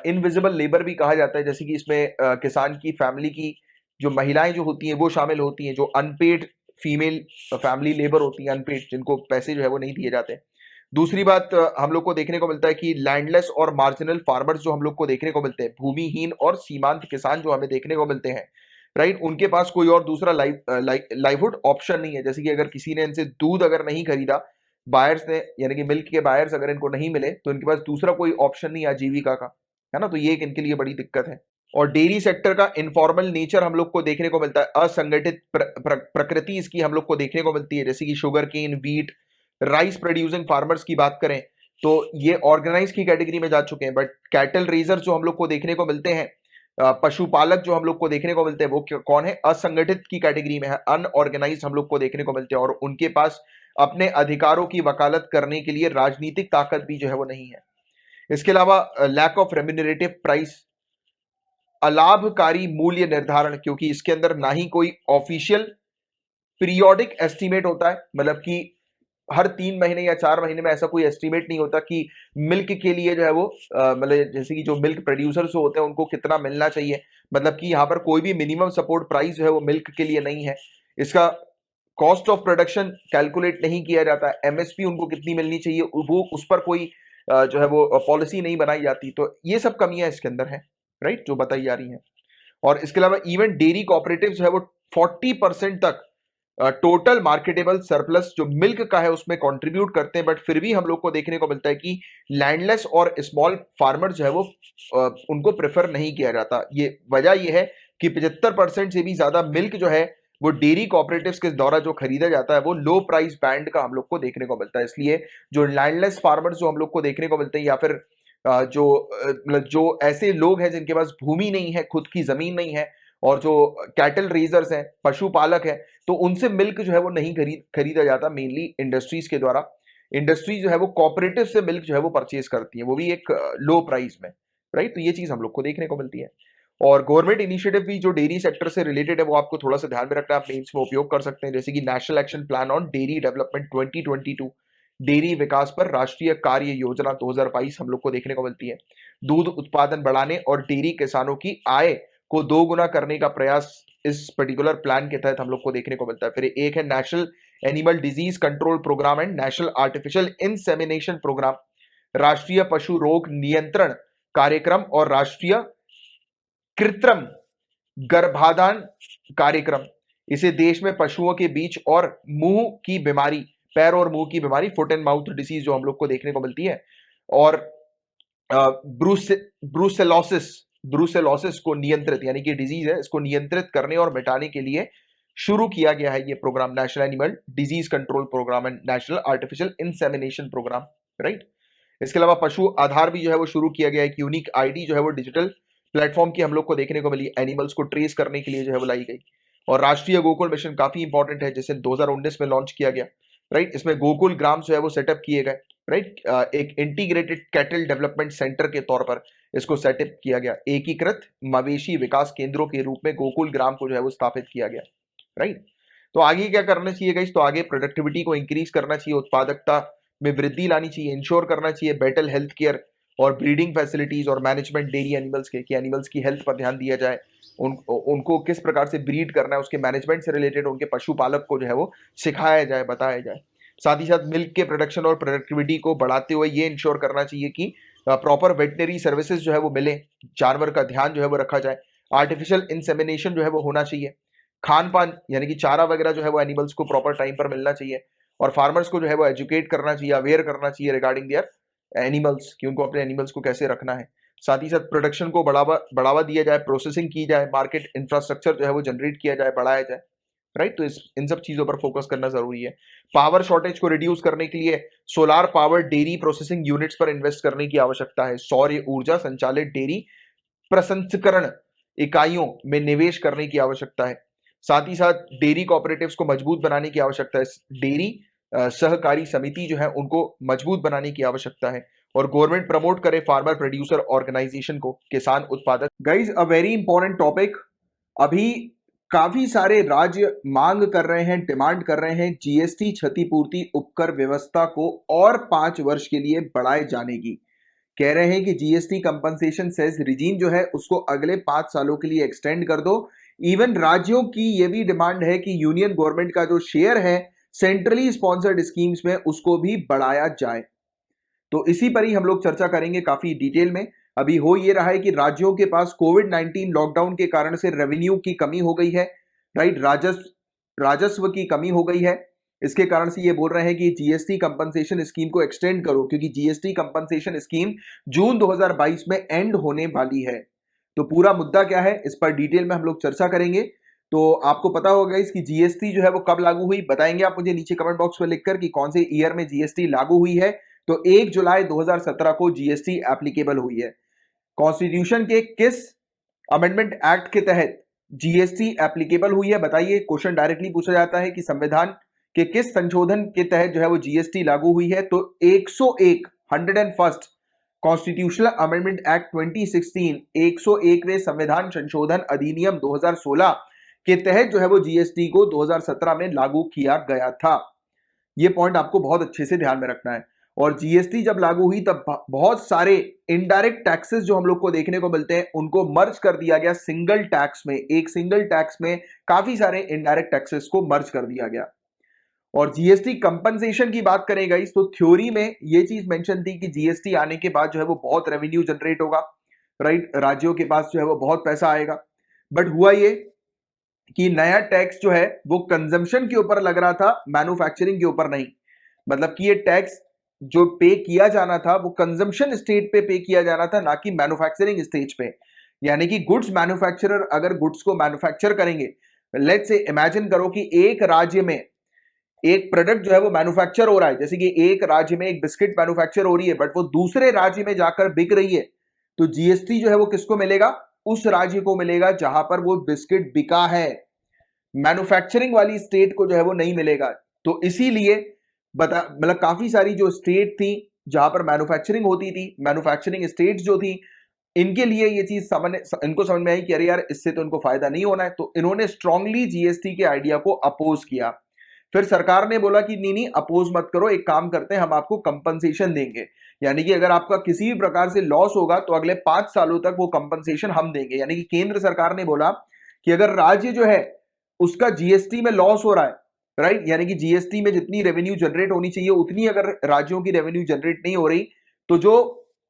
इनविजिबल लेबर भी कहा जाता है, जैसे कि इसमें किसान की फैमिली की जो महिलाएं जो होती हैं वो शामिल होती हैं, जो अनपेड फीमेल फैमिली लेबर होती है, अनपेड, जिनको पैसे जो है वो नहीं दिए जाते। दूसरी बात हम लोग को देखने को मिलता है कि लैंडलेस और मार्जिनल फार्मर्स जो हम लोग को देखने को मिलते हैं, भूमिहीन और सीमांत किसान जो हमें देखने को मिलते हैं, राइट, उनके पास कोई और दूसरा लाइवहुड ऑप्शन नहीं है। जैसे कि अगर किसी ने इनसे दूध अगर नहीं खरीदा, बायर्स ने, यानी कि मिल्क के बायर्स अगर इनको नहीं मिले, तो इनके पास दूसरा कोई ऑप्शन नहीं है आजीविका का, है ना, तो ये एक इनके लिए बड़ी दिक्कत है। और डेयरी सेक्टर का इनफॉर्मल नेचर हम लोग को देखने को मिलता है, असंगठित प्रकृति इसकी हम लोग को देखने को मिलती है। जैसे कि sugar cane, wheat, rice producing farmers की बात करें तो ये ऑर्गेनाइज की कैटेगरी में जा चुके हैं। बट कैटल रेजर्स जो हम लोग को देखने को मिलते हैं, पशुपालक जो हम लोग को देखने को मिलते हैं, वो कौन है, असंगठित की कैटेगरी में है, अनऑर्गेनाइज हम लोग को देखने को मिलते हैं, और उनके पास अपने अधिकारों की वकालत करने के लिए राजनीतिक ताकत भी जो है वो नहीं है। इसके अलावा लैक ऑफ रेम्यूनरेटिव प्राइस, अलाभकारी मूल्य निर्धारण, क्योंकि इसके अंदर ना ही कोई ऑफिशियल पीरियोडिक एस्टीमेट होता है, मतलब कि हर 3 महीने या 4 महीने में ऐसा कोई एस्टीमेट नहीं होता कि मिल्क के लिए जो है वो मतलब जैसे कि जो मिल्क प्रोड्यूसर्स होते हैं उनको कितना मिलना चाहिए, मतलब कि यहाँ पर कोई भी मिनिमम सपोर्ट प्राइस जो है वो मिल्क के लिए नहीं है। इसका कॉस्ट ऑफ प्रोडक्शन कैलकुलेट नहीं किया जाता है, एमएसपी उनको कितनी मिलनी चाहिए वो उस पर कोई जो है वो पॉलिसी नहीं बनाई जाती। तो ये सब कमियां इसके अंदर हैं, राइट, जो बताई जा रही हैं। और इसके अलावा इवन डेयरी कोऑपरेटिव जो है वो 40% तक टोटल मार्केटेबल सरप्लस जो मिल्क का है उसमें कंट्रीब्यूट करते हैं। बट फिर भी हम लोग को देखने को मिलता है कि लैंडलेस और स्मॉल फार्मर जो है वो उनको प्रेफर नहीं किया जाता। ये वजह ये है कि 75% से भी ज्यादा मिल्क जो है वो डेयरी कोऑपरेटिव्स के द्वारा जो खरीदा जाता है वो लो प्राइस बैंड का हम लोग को देखने को मिलता है। इसलिए जो लैंडलेस फार्मर्स जो हम लोग को देखने को मिलते हैं, या फिर मतलब जो ऐसे लोग हैं जिनके पास भूमि नहीं है, खुद की जमीन नहीं है, और जो कैटल रेजर्स हैं, पशुपालक हैं, तो उनसे मिल्क जो है वो नहीं खरीदा जाता, मेनली इंडस्ट्रीज के द्वारा। इंडस्ट्री जो है वो कोऑपरेटिव से मिल्क जो है वो परचेज करती है, वो भी एक लो प्राइस में, राइट, तो ये चीज हम लोग को देखने को मिलती है। और गवर्नमेंट इनिशिएटिव भी जो डेयरी सेक्टर से रिलेटेड है वो आपको थोड़ा सा ध्यान में रखना है, आप मेंस में उपयोग कर सकते हैं, जैसे कि national action plan on dairy development 2022, dairy विकास पर राष्ट्रीय कार्य योजना 2022 हम लोग को देखने को मिलती है। दूध उत्पादन बढ़ाने और डेयरी किसानों की आय को 2 गुना करने का प्रयास इस पर्टिकुलर प्लान के तहत हम लोग को देखने को मिलता है। फिर एक है national animal disease control programme and national artificial insemination programme, राष्ट्रीय पशु रोग नियंत्रण कार्यक्रम और राष्ट्रीय कृत्रिम गर्भाधान कार्यक्रम। इसे देश में पशुओं के बीच और मुंह की बीमारी, पैर और मुंह की बीमारी, फुट एंड माउथ डिसीज जो हम लोग को देखने को मिलती है, और ब्रूसेलोसिस ब्रूसेलोसिस को नियंत्रित, यानी कि डिजीज है, इसको नियंत्रित करने और मिटाने के लिए शुरू किया गया है ये programme, national animal disease control programme and national artificial insemination programme, right. इसके अलावा पशु आधार भी जो है वो शुरू किया गया है, एक यूनिक आईडी जो है वो डिजिटल प्लेटफॉर्म की हम लोग को देखने को मिली, एनिमल्स को ट्रेस करने के लिए जो है वो लाई गई। और राष्ट्रीय गोकुल मिशन काफी इंपॉर्टेंट है, जिसे 2019 में लॉन्च किया गया, राइट। इसमें गोकुल ग्राम जो है वो सेटअप किए गए, राइट, एक इंटीग्रेटेड कैटल डेवलपमेंट सेंटर के तौर पर इसको सेटअप किया गया, एकीकृत मवेशी विकास केंद्रों के रूप में गोकुल ग्राम को जो है वो स्थापित किया गया, राइट। तो आगे क्या करना चाहिए गाइस, तो आगे प्रोडक्टिविटी को इंक्रीज करना चाहिए, उत्पादकता में वृद्धि लानी चाहिए, इंश्योर करना चाहिए बेटर हेल्थ केयर और ब्रीडिंग फैसिलिटीज और मैनेजमेंट डेयरी एनिमल्स के, कि एनिमल्स की हेल्थ पर ध्यान दिया जाए, उनको किस प्रकार से ब्रीड करना है, उसके मैनेजमेंट से रिलेटेड उनके पशुपालक को जो है वो सिखाया जाए, बताया जाए। साथ ही साथ मिल्क के प्रोडक्शन और प्रोडक्टिविटी को बढ़ाते हुए ये इंश्योर करना चाहिए कि प्रॉपर वेटनरी सर्विसेज जो है वो मिले, जानवर का ध्यान जो है वो रखा जाए, आर्टिफिशियल इंसेमिनेशन जो है वो होना चाहिए, खान पान यानी कि चारा वगैरह जो है वो एनिमल्स को प्रॉपर टाइम पर मिलना चाहिए, और फार्मर्स को जो है वो एजुकेट करना चाहिए, अवेयर करना चाहिए रिगार्डिंग देयर एनिमल्स, कि उनको अपने एनिमल्स को कैसे रखना है। साथ ही साथ प्रोडक्शन को बढ़ावा दिया जाए, प्रोसेसिंग की जाए, मार्केट इंफ्रास्ट्रक्चर जो है वो जनरेट किया जाए, बढ़ाया जाए, राइट। तो इन सब चीजों पर फोकस करना जरूरी है। पावर शॉर्टेज को रिड्यूस करने के लिए solar power dairy processing units पर इन्वेस्ट करने की आवश्यकता है, सौर ऊर्जा संचालित डेयरी प्रसंस्करण इकाइयों में निवेश करने की आवश्यकता है। साथ ही साथ डेयरी कोऑपरेटिव्स को मजबूत बनाने की आवश्यकता है, डेयरी सहकारी समिति जो है उनको मजबूत बनाने की आवश्यकता है, और गवर्नमेंट प्रमोट करे फार्मर प्रोड्यूसर ऑर्गेनाइजेशन को, किसान उत्पादक। Guys, a very important topic अभी काफी सारे राज्य मांग कर रहे हैं, डिमांड कर रहे हैं जीएसटी क्षतिपूर्ति उपकर व्यवस्था को और 5 वर्ष के लिए बढ़ाए जाने की। कह रहे हैं कि जीएसटी कंपनसेशन सेस रिजीम जो है उसको अगले 5 सालों के लिए एक्सटेंड कर दो। इवन राज्यों की यह भी डिमांड है कि यूनियन गवर्नमेंट का जो शेयर है सेंट्रली स्पॉन्सर्ड स्कीम्स में उसको भी बढ़ाया जाए। तो इसी पर ही हम लोग चर्चा करेंगे काफी डिटेल में। अभी हो ये रहा है कि राज्यों के पास कोविड-19 लॉकडाउन के कारण से रेवेन्यू की कमी हो गई है, राइट? राजस्व की कमी हो गई है। इसके कारण से ये बोल रहे हैं कि जीएसटी कंपनसेशन स्कीम को एक्सटेंड करो, क्योंकि जीएसटी कंपनसेशन स्कीम जून 2022 में एंड होने वाली है। तो पूरा मुद्दा क्या है इस पर डिटेल में हम लोग चर्चा करेंगे। तो आपको पता होगा इसकी जीएसटी जो है वो कब लागू हुई, बताएंगे आप मुझे नीचे कमेंट बॉक्स में लिखकर कि कौन से ईयर में जीएसटी लागू हुई है। तो 1 जुलाई 2017 को जीएसटी एप्लीकेबल हुई है। कॉन्स्टिट्यूशन के किस अमेंडमेंट एक्ट के तहत जीएसटी एप्लीकेबल हुई है, बताइए। क्वेश्चन डायरेक्टली पूछा जाता है कि संविधान के किस संशोधन के तहत जो है वो जीएसटी लागू हुई है। तो 101 कॉन्स्टिट्यूशनल अमेंडमेंट एक्ट 2016 101वें संविधान संशोधन अधिनियम 2016 के तहत जो है वो जीएसटी को 2017 में लागू किया गया था। ये पॉइंट आपको बहुत अच्छे से ध्यान में रखना है। और जीएसटी जब लागू हुई तब बहुत सारे इनडायरेक्ट टैक्सेस जो हम लोग को देखने को मिलते हैं उनको मर्ज कर दिया गया सिंगल टैक्स में। एक सिंगल टैक्स में काफी सारे इनडायरेक्ट टैक्सेस को मर्ज कर दिया गया। और जीएसटी कंपनसेशन की बात करें गाइस, तो थ्योरी में ये चीज मेंशन थी कि जीएसटी आने के बाद जो है वो बहुत रेवेन्यू जनरेट होगा, राइट? राज्यों के पास जो है वो बहुत पैसा आएगा। बट हुआ ये कि नया टैक्स जो है वो कंजम्पशन के ऊपर लग रहा था, मैन्युफैक्चरिंग के ऊपर नहीं। मतलब कि ये टैक्स जो पे किया जाना था वो कंजम्पशन स्टेट पे किया जाना था, ना कि मैन्युफैक्चरिंग स्टेज पे। यानी कि गुड्स मैन्युफैक्चरर अगर गुड्स को मैन्युफैक्चर करेंगे, लेट्स से इमेजिन करो कि एक राज्य में एक प्रोडक्ट जो है वो मैन्युफैक्चर हो रहा है, जैसे कि एक राज्य में एक बिस्किट मैन्युफैक्चर हो रही है बट वो दूसरे राज्य में जाकर बिक रही है, तो जीएसटी जो है वो किसको मिलेगा? उस राज्य को मिलेगा जहां पर वो बिस्किट बिका है। मैन्युफैक्चरिंग वाली स्टेट को जो है वो नहीं मिलेगा। तो इसीलिए मतलब काफी सारी जो स्टेट थी जहां पर मैन्युफैक्चरिंग होती थी, मैन्युफैक्चरिंग स्टेट्स जो थी, इनके लिए ये चीज इनको समझ में आई कि अरे यार इससे तो इनको फायदा नहीं होना है, तो इन्होंने स्ट्रांगली जीएसटी के आइडिया को अपोज किया। फिर सरकार ने बोला कि नहीं नहीं अपोज मत करो, एक काम करते हैं हम आपको कंपनसेशन देंगे। यानी कि अगर आपका किसी भी प्रकार से लॉस होगा तो अगले 5 सालों तक वो कंपनसेशन हम देंगे। यानी कि केंद्र सरकार ने बोला कि अगर राज्य जो है उसका जीएसटी में लॉस हो रहा है, राइट, यानी कि जीएसटी में जितनी रेवेन्यू जनरेट होनी चाहिए उतनी अगर राज्यों की रेवेन्यू जनरेट नहीं हो रही, तो जो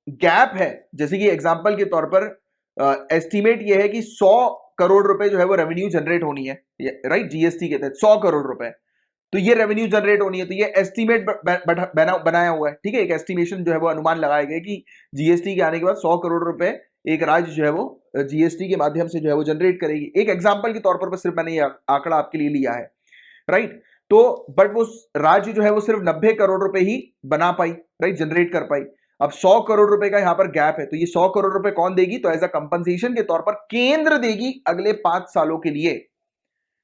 गैप है, जैसे कि एग्जांपल के तौर पर एस्टीमेट ये है कि 100 करोड़ रुपए जो है वो रेवेन्यू जनरेट होनी है, राइट, जीएसटी के तहत 100 करोड़ रुपए, तो ये रेवेन्यू जनरेट होनी है। तो ये एस्टीमेट बनाया हुआ है, ठीक है, एक एस्टिमेशन जो है वो अनुमान लगाया गया कि जीएसटी के आने के बाद 100 करोड़ रुपए एक राज्य जो है वो जीएसटी के माध्यम से जो है वो जनरेट करेगी। एक एग्जांपल के तौर पर सिर्फ मैंने ये आंकड़ा आपके लिए लिया है, राइट। तो बट वो राज्य जो है वो सिर्फ 90 करोड़ रुपए ही बना पाई, राइट, जनरेट कर पाई। अब 100 करोड़ रुपए का यहां पर गैप है, तो ये 100 करोड़ रुपए कौन देगी? तो एज अ कंपनसेशन के तौर पर केंद्र देगी अगले 5 सालों के लिए।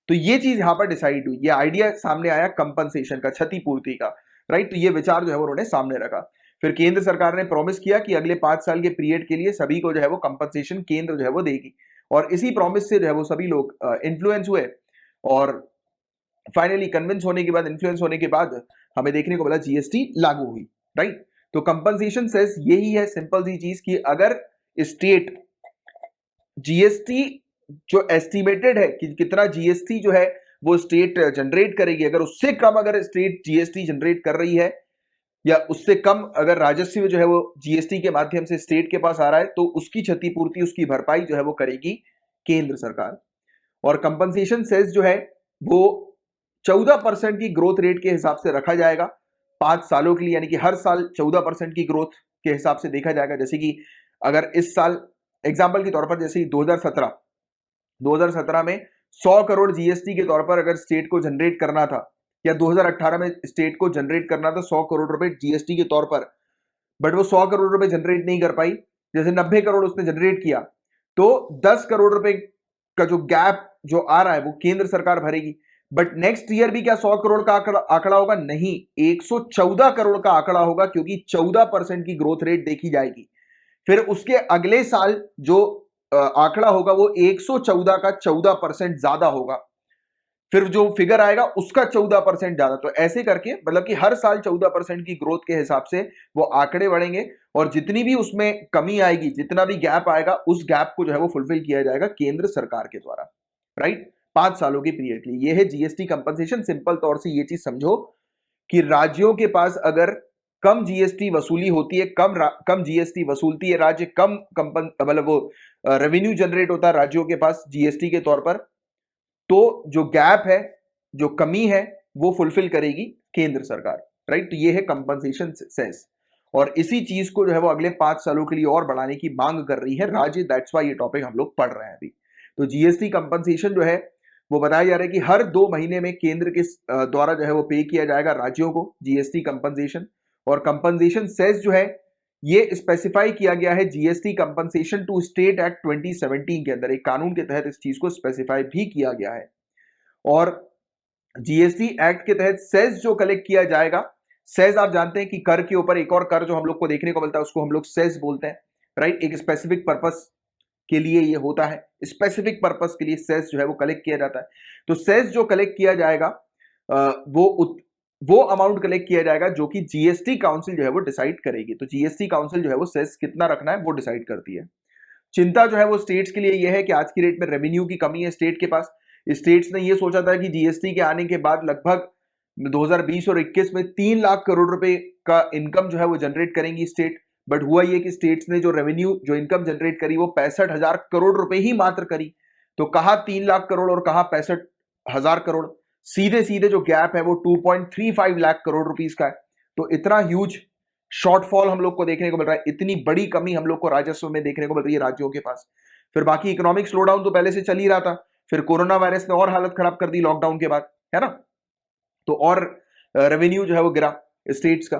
तो ये चीज यहां पर डिसाइड हुई, ये आइडिया सामने आया कंपनसेशन का, क्षतिपूर्ति का, राइट। तो ये विचार जो है वो उन्होंने सामने रखा। फिर केंद्र सरकार ने प्रॉमिस किया कि अगले 5 साल के पीरियड के लिए सभी को जो है वो कंपनसेशन केंद्र जो है वो देगी। और इसी प्रॉमिस से जो है वो सभी लोग इन्फ्लुएंस हुए और फाइनली कन्विंस होने के बाद, इन्फ्लुएंस होने के बाद हमें देखने को मिला जीएसटी लागू हुई, राइट। तो कंपनसेशन सेस यही है, सिंपल सी चीज, कि अगर स्टेट जीएसटी जो एस्टिमेटेड है कि कितना जीएसटी जो है वो स्टेट जनरेट करेगी, अगर उससे कम अगर स्टेट जीएसटी जनरेट कर रही है या उससे कम अगर राजस्व जो है वो जीएसटी के माध्यम से स्टेट के पास आ रहा है, तो उसकी क्षतिपूर्ति, उसकी भरपाई जो है वो करेगी केंद्र सरकार। और कंपनसेशन सेस जो है वो 14% की ग्रोथ रेट के हिसाब से रखा जाएगा 5 सालों के लिए, यानी कि हर साल 14% की ग्रोथ के हिसाब से देखा जाएगा। जैसे कि अगर इस साल एग्जाम्पल के तौर पर, जैसे 2017 में 100 करोड़ जीएसटी के तौर पर अगर स्टेट को जनरेट करना था, या 2018 में स्टेट को जनरेट करना था 100 करोड़ रुपए जीएसटी के तौर पर, बट वो 100 करोड़ रुपए जनरेट नहीं कर पाई, जैसे 90 करोड़ उसने जनरेट किया, तो 10 करोड़ रुपए का जो गैप जो आ रहा है वो केंद्र सरकार भरेगी। बट नेक्स्ट ईयर भी क्या 100 करोड़ का आंकड़ा होगा? नहीं, 114 करोड़ का आंकड़ा होगा, क्योंकि 14% की ग्रोथ रेट देखी जाएगी। फिर उसके अगले साल जो आंकड़ा होगा वो 114 का 14% ज्यादा होगा, फिर जो फिगर आएगा उसका 14% ज्यादा। तो ऐसे करके मतलब कि हर साल 14% की ग्रोथ के हिसाब से वो आंकड़े बढ़ेंगे, और जितनी भी उसमें कमी आएगी, जितना भी गैप आएगा, उस गैप को जो है वो फुलफिल किया जाएगा केंद्र सरकार के द्वारा, राइट। 5 सालों की पीरियड के लिए ये है जीएसटी कंपनसेशन। सिंपल तौर से ये चीज समझो कि राज्यों के पास अगर कम जीएसटी वसूली होती है, कम जीएसटी वसूलती है राज्य, कम कंपन मतलब वो रेवेन्यू जनरेट होता है राज्यों के पास जीएसटी के तौर पर, तो जो गैप है, जो कमी है, वो फुलफिल करेगी केंद्र सरकार, राइट। तो ये है कंपनसेशन सेस, और इसी चीज को जो है वो अगले 5 सालों के लिए और बढ़ाने की मांग कर रही है राज्य। दैट्स वाई ये टॉपिक हम लोग पढ़ रहे हैं अभी। तो जीएसटी कंपनसेशन जो है वो बताया जा रहा है कि हर 2 महीने में केंद्र के द्वारा जो है वो पे किया जाएगा राज्यों को जीएसटी कंपनसेशन। और कंपनसेशन सेस जो है ये स्पेसिफाई किया गया है GST compensation to state act 2017 के अंदर, एक कानून के तहत इस चीज को स्पेसिफाई भी किया गया है। और जीएसटी एक्ट के तहत सेस जो कलेक्ट किया जाएगा, सेस आप जानते हैं कि कर के ऊपर एक और कर जो हम लोग को देखने को मिलता है उसको हम लोग सेस बोलते हैं, राइट। एक स्पेसिफिक पर्पस के लिए ये होता है, स्पेसिफिक पर्पस के लिए सेस जो है वो कलेक्ट किया जाता है। तो सेस जो कलेक्ट किया जाएगा वो अमाउंट कलेक्ट किया जाएगा जो कि जीएसटी काउंसिल जो है वो डिसाइड करेगी। तो जीएसटी काउंसिल जो है वो सेस कितना रखना है वो डिसाइड करती है। चिंता जो है वो स्टेट्स के लिए यह है कि आज की डेट में रेवेन्यू की कमी है स्टेट के पास। स्टेट्स ने ये सोचा था कि जीएसटी के आने के बाद लगभग 2020 और 21 में 3 लाख करोड़ रुपए का इनकम जो है वो जनरेट करेंगी स्टेट। बट हुआ ये कि स्टेट्स ने जो रेवेन्यू जो इनकम जनरेट करी वो 65,000 करोड़ रुपए ही मात्र करी। तो कहा 3 लाख करोड़ और कहा 65,000 करोड़, सीधे सीधे जो गैप है वो 2.35 लाख करोड़ रुपीस का है। तो इतना ह्यूज शॉर्टफॉल हम लोग को देखने को मिल रहा है, इतनी बड़ी कमी हम लोग को राजस्व में देखने को मिल रही है राज्यों के पास। फिर बाकी इकोनॉमिक स्लोडाउन तो पहले से चल ही रहा था, फिर कोरोना वायरस ने और हालत खराब कर दी लॉकडाउन के बाद, है ना। तो और रेवेन्यू जो है वो गिरा स्टेट्स का।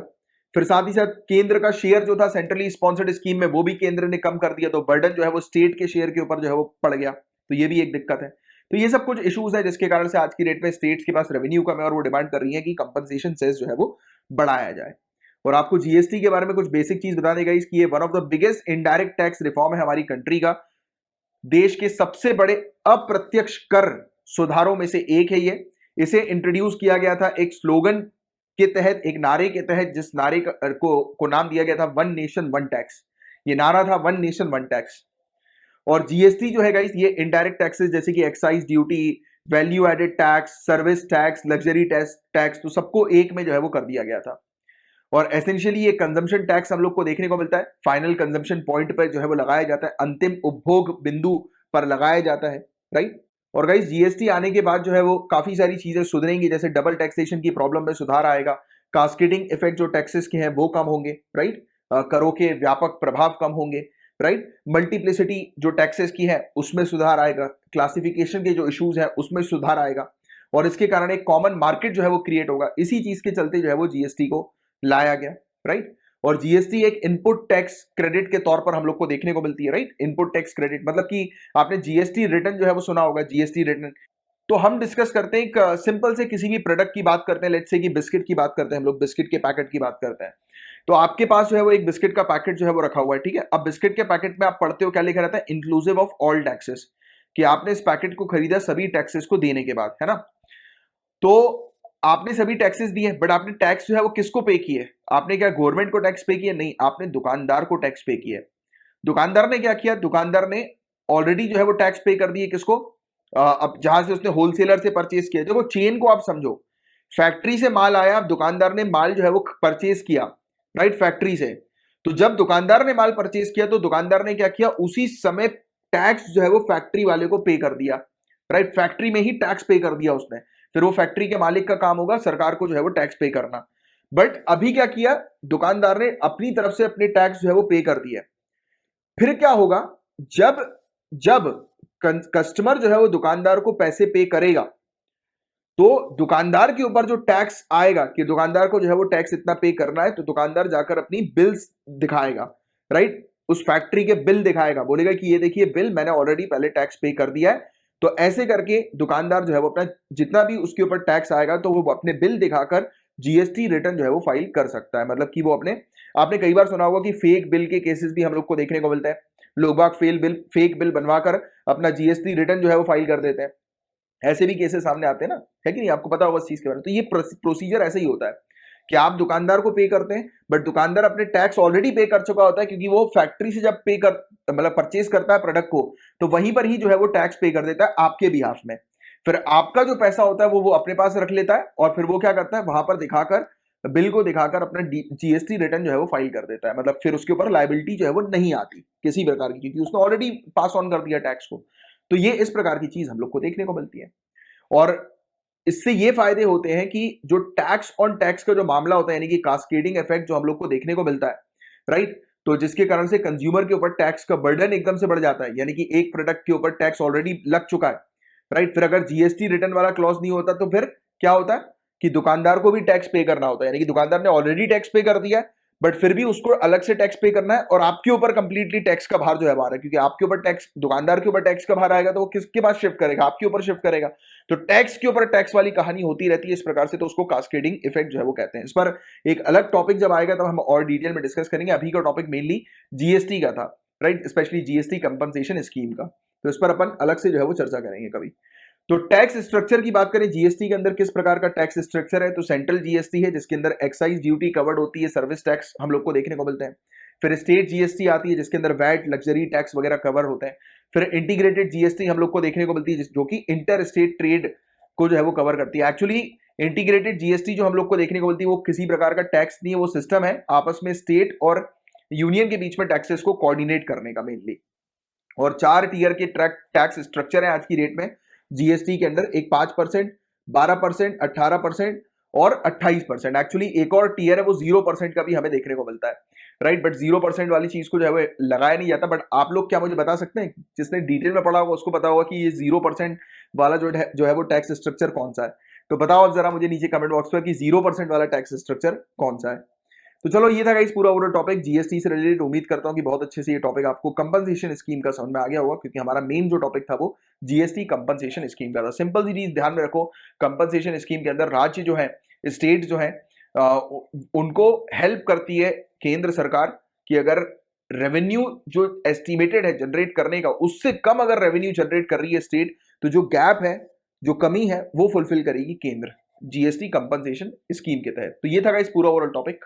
फिर साथ ही साथ केंद्र का शेयर जो था सेंट्रली स्पॉन्सर्ड स्कीम में वो भी केंद्र ने कम कर दिया, तो बर्डन जो है वो स्टेट के शेयर के ऊपर जो है वो पड़ गया। तो ये भी एक दिक्कत है। तो ये सब कुछ इश्यूज है जिसके कारण से आज की डेट में स्टेट्स के पास रेवेन्यू कम है और वो डिमांड कर रही है कि कंपनसेशन सेस जो है वो बढ़ाया जाए। और आपको जीएसटी के बारे में कुछ बेसिक चीज बता देगा कि ये one of the biggest indirect tax reform है हमारी कंट्री का। देश के सबसे बड़े अप्रत्यक्ष कर सुधारों में से एक है ये। इसे इंट्रोड्यूस किया गया था एक स्लोगन के तहत, एक नारे के तहत, जिस नारे को नाम दिया गया था वन नेशन वन टैक्स। ये नारा था वन नेशन वन टैक्स। और जीएसटी जो है गाइस ये इनडायरेक्ट टैक्सेस जैसे कि excise duty, value added tax, service tax, luxury tax, तो सबको एक में जो है वो कर दिया गया था। और एसेंशियली ये कंजम्पशन टैक्स हम लोग को देखने को मिलता है, फाइनल कंजम्पशन पॉइंट पर जो है वो लगाया जाता है, अंतिम उपभोग बिंदु पर लगाया जाता है, राइट। और गाइस जीएसटी आने के बाद जो है वो काफी सारी चीजें सुधरेंगी, जैसे डबल टैक्सेशन की प्रॉब्लम में सुधार आएगा, कास्केडिंग इफेक्ट जो टैक्सेस के हैं वो कम होंगे, राइट। करों के व्यापक प्रभाव कम होंगे, राइट। मल्टीप्लिसिटी जो टैक्सेस की है उसमें सुधार आएगा, क्लासिफिकेशन के जो इश्यूज है उसमें सुधार आएगा, और इसके कारण एक कॉमन मार्केट जो है वो क्रिएट होगा। इसी चीज के चलते जो है वो जीएसटी को लाया गया, राइट। और जीएसटी एक इनपुट टैक्स क्रेडिट के तौर पर हम लोग को देखने को मिलती है, राइट। इनपुट टैक्स क्रेडिट मतलब कि आपने जीएसटी रिटर्न जो है वो सुना होगा, जीएसटी रिटर्न। तो हम डिस्कस करते हैं एक सिंपल से किसी भी प्रोडक्ट की बात करते हैं, लेट्स से कि बिस्किट की बात करते हैं, हम लोग बिस्किट के पैकेट की बात करते हैं। तो आपके पास जो है वो एक बिस्किट का पैकेट जो है वो रखा हुआ है, ठीक है। अब बिस्किट के पैकेट में आप पढ़ते हो क्या लिखा रहता है, इंक्लूसिव ऑफ ऑल टैक्सेस, कि आपने इस पैकेट को खरीदा सभी टैक्सेस को देने के बाद, है ना। तो आपने सभी टैक्सेस दिए, बट आपने टैक्स जो है वो किसको पे किए, आपने क्या गवर्नमेंट को टैक्स पे किया, नहीं, आपने दुकानदार को टैक्स पे किया। दुकानदार ने क्या किया, दुकानदार ने ऑलरेडी जो है वो टैक्स पे कर दिए किसको, अब जहां से उसने होलसेलर से परचेज किया। देखो चेन को आप समझो, फैक्ट्री से माल आया, दुकानदार ने माल जो है वो परचेज किया, राइट, फैक्ट्री से। तो जब दुकानदार ने माल परचेज किया तो दुकानदार ने क्या किया, उसी समय टैक्स जो है वो फैक्ट्री वाले को पे कर दिया, राइट। फैक्ट्री में ही टैक्स पे कर दिया उसने। फिर वो फैक्ट्री के मालिक का काम होगा सरकार को जो है वो टैक्स पे करना। बट अभी क्या किया, दुकानदार ने अपनी तरफ से अपने टैक्स जो है वो पे कर दिया। फिर क्या होगा, जब जब कस्टमर जो है वो दुकानदार को पैसे पे करेगा तो दुकानदार के ऊपर जो टैक्स आएगा कि दुकानदार को जो है वो टैक्स इतना पे करना है, तो दुकानदार जाकर अपनी बिल्स दिखाएगा, राइट। उस फैक्ट्री के बिल दिखाएगा, बोलेगा कि ये देखिए बिल, मैंने ऑलरेडी पहले टैक्स पे कर दिया है। तो ऐसे करके दुकानदार जो है वो अपना जितना भी उसके ऊपर टैक्स आएगा तो वो अपने बिल दिखाकर जीएसटी रिटर्न जो है वो फाइल कर सकता है। मतलब कि वो अपने, आपने कई बार सुना होगा कि फेक बिल के केसेस भी हम लोग को देखने को मिलते हैं। लोग बाग फेक बिल बनवाकर अपना जीएसटी रिटर्न जो है वो फाइल कर देते हैं। ऐसे भी केसेस सामने आते हैं ना, है कि नहीं? आपको पता होगा इस चीज के बारे में। तो ये प्रोसीजर ऐसे ही होता है कि आप दुकानदार को पे करते हैं, बट दुकानदार अपने टैक्स ऑलरेडी पे कर चुका होता है, क्योंकि वो फैक्ट्री से जब पे कर मतलब परचेज करता है प्रोडक्ट को, तो वहीं पर ही जो है वो टैक्स पे कर देता है आपके बिहाफ में। फिर आपका जो पैसा होता है वो अपने पास रख लेता है, और फिर वो क्या करता है, वहां पर दिखाकर, बिल को दिखाकर अपना जीएसटी रिटर्न जो है वो फाइल कर देता है। मतलब फिर उसके ऊपर लाइबिलिटी जो है वो नहीं आती किसी प्रकार की, क्योंकि उसने ऑलरेडी पास ऑन कर दिया टैक्स को। तो ये इस प्रकार की चीज हम लोग को देखने को मिलती है। और इससे ये फायदे होते हैं कि जो टैक्स ऑन टैक्स का जो मामला होता है, यानी कि कास्केडिंग इफेक्ट जो हम लोग को देखने को मिलता है, राइट? तो जिसके कारण से कंज्यूमर के ऊपर टैक्स का बर्डन एकदम से बढ़ जाता है, यानी कि एक प्रोडक्ट के ऊपर टैक्स ऑलरेडी लग चुका है, राइट? फिर अगर जीएसटी रिटर्न वाला क्लॉज नहीं होता तो फिर क्या होता है कि दुकानदार को भी टैक्स पे करना होता है, यानी कि दुकानदार ने ऑलरेडी टैक्स पे कर दिया है, बट फिर भी उसको अलग से टैक्स पे करना है, और आपके ऊपर कंप्लीटली टैक्स का भार जो है आ रहा है, क्योंकि आपके ऊपर टैक्स, दुकानदार के ऊपर टैक्स का भार आएगा तो वो किसके पास शिफ्ट करेगा? आपके ऊपर शिफ्ट करेगा। तो टैक्स के ऊपर टैक्स वाली कहानी होती रहती है इस प्रकार से, तो उसको कास्केडिंग इफेक्ट जो है वो कहते हैं। इस पर एक अलग टॉपिक जब आएगा तब हम और डिटेल में डिस्कस करेंगे। अभी का टॉपिक मेनली जीएसटी का था, right? Specially GST compensation scheme का। तो इस पर अपन अलग से जो है वो चर्चा करेंगे कभी। तो टैक्स स्ट्रक्चर की बात करें, जीएसटी के अंदर किस प्रकार का टैक्स स्ट्रक्चर है, तो सेंट्रल जीएसटी है जिसके अंदर एक्साइज ड्यूटी कवर्ड होती है, सर्विस टैक्स हम लोग को देखने को मिलते हैं। फिर स्टेट जीएसटी आती है जिसके अंदर वैट, लग्जरी टैक्स वगैरह कवर होते हैं। फिर इंटीग्रेटेड जीएसटी हम लोग को देखने को मिलती है जो कि इंटर स्टेट ट्रेड को जो है वो कवर करती है। एक्चुअली इंटीग्रेटेड जीएसटी जो हम लोग को देखने को मिलती है वो किसी प्रकार का टैक्स नहीं है, वो सिस्टम है आपस में स्टेट और यूनियन के बीच में टैक्सेस को कोऑर्डिनेट करने का मेनली। और 4 टीयर के टैक्स स्ट्रक्चर है आज की डेट में जीएसटी के अंदर। एक 5%, 12%, 18% और 28%। एक्चुअली एक और टीयर है वो 0% का भी हमें देखने को मिलता है, राइट? बट 0% वाली चीज को जो है वो लगाया नहीं जाता। बट आप लोग क्या मुझे बता सकते हैं, जिसने डिटेल में पढ़ा होगा उसको पता होगा कि ये 0% वाला जो है वो टैक्स स्ट्रक्चर कौन सा है? तो बताओ आप जरा मुझे नीचे कमेंट बॉक्स पर कि 0% वाला टैक्स स्ट्रक्चर कौन सा है। तो चलो ये था गाइस पूरा टॉपिक जीएसटी से रिलेटेड। उम्मीद करता हूँ कि बहुत अच्छे से ये टॉपिक आपको कंपनसेशन स्कीम का समझ में आ गया होगा, क्योंकि हमारा मेन जो टॉपिक था वो जीएसटी कंपनसेशन स्कीम का था। सिंपल सी चीज ध्यान में रखो, कंपनसेशन स्कीम के अंदर राज्य जो है, स्टेट जो है, उनको हेल्प करती है केंद्र सरकार कि अगर रेवेन्यू जो एस्टिमेटेड है जनरेट करने का, उससे कम अगर रेवेन्यू जनरेट कर रही है स्टेट, तो जो गैप है, जो कमी है, वो फुलफिल करेगी केंद्र जीएसटी कंपनसेशन स्कीम के तहत। तो ये था गाइस पूरा ओवरऑल टॉपिक।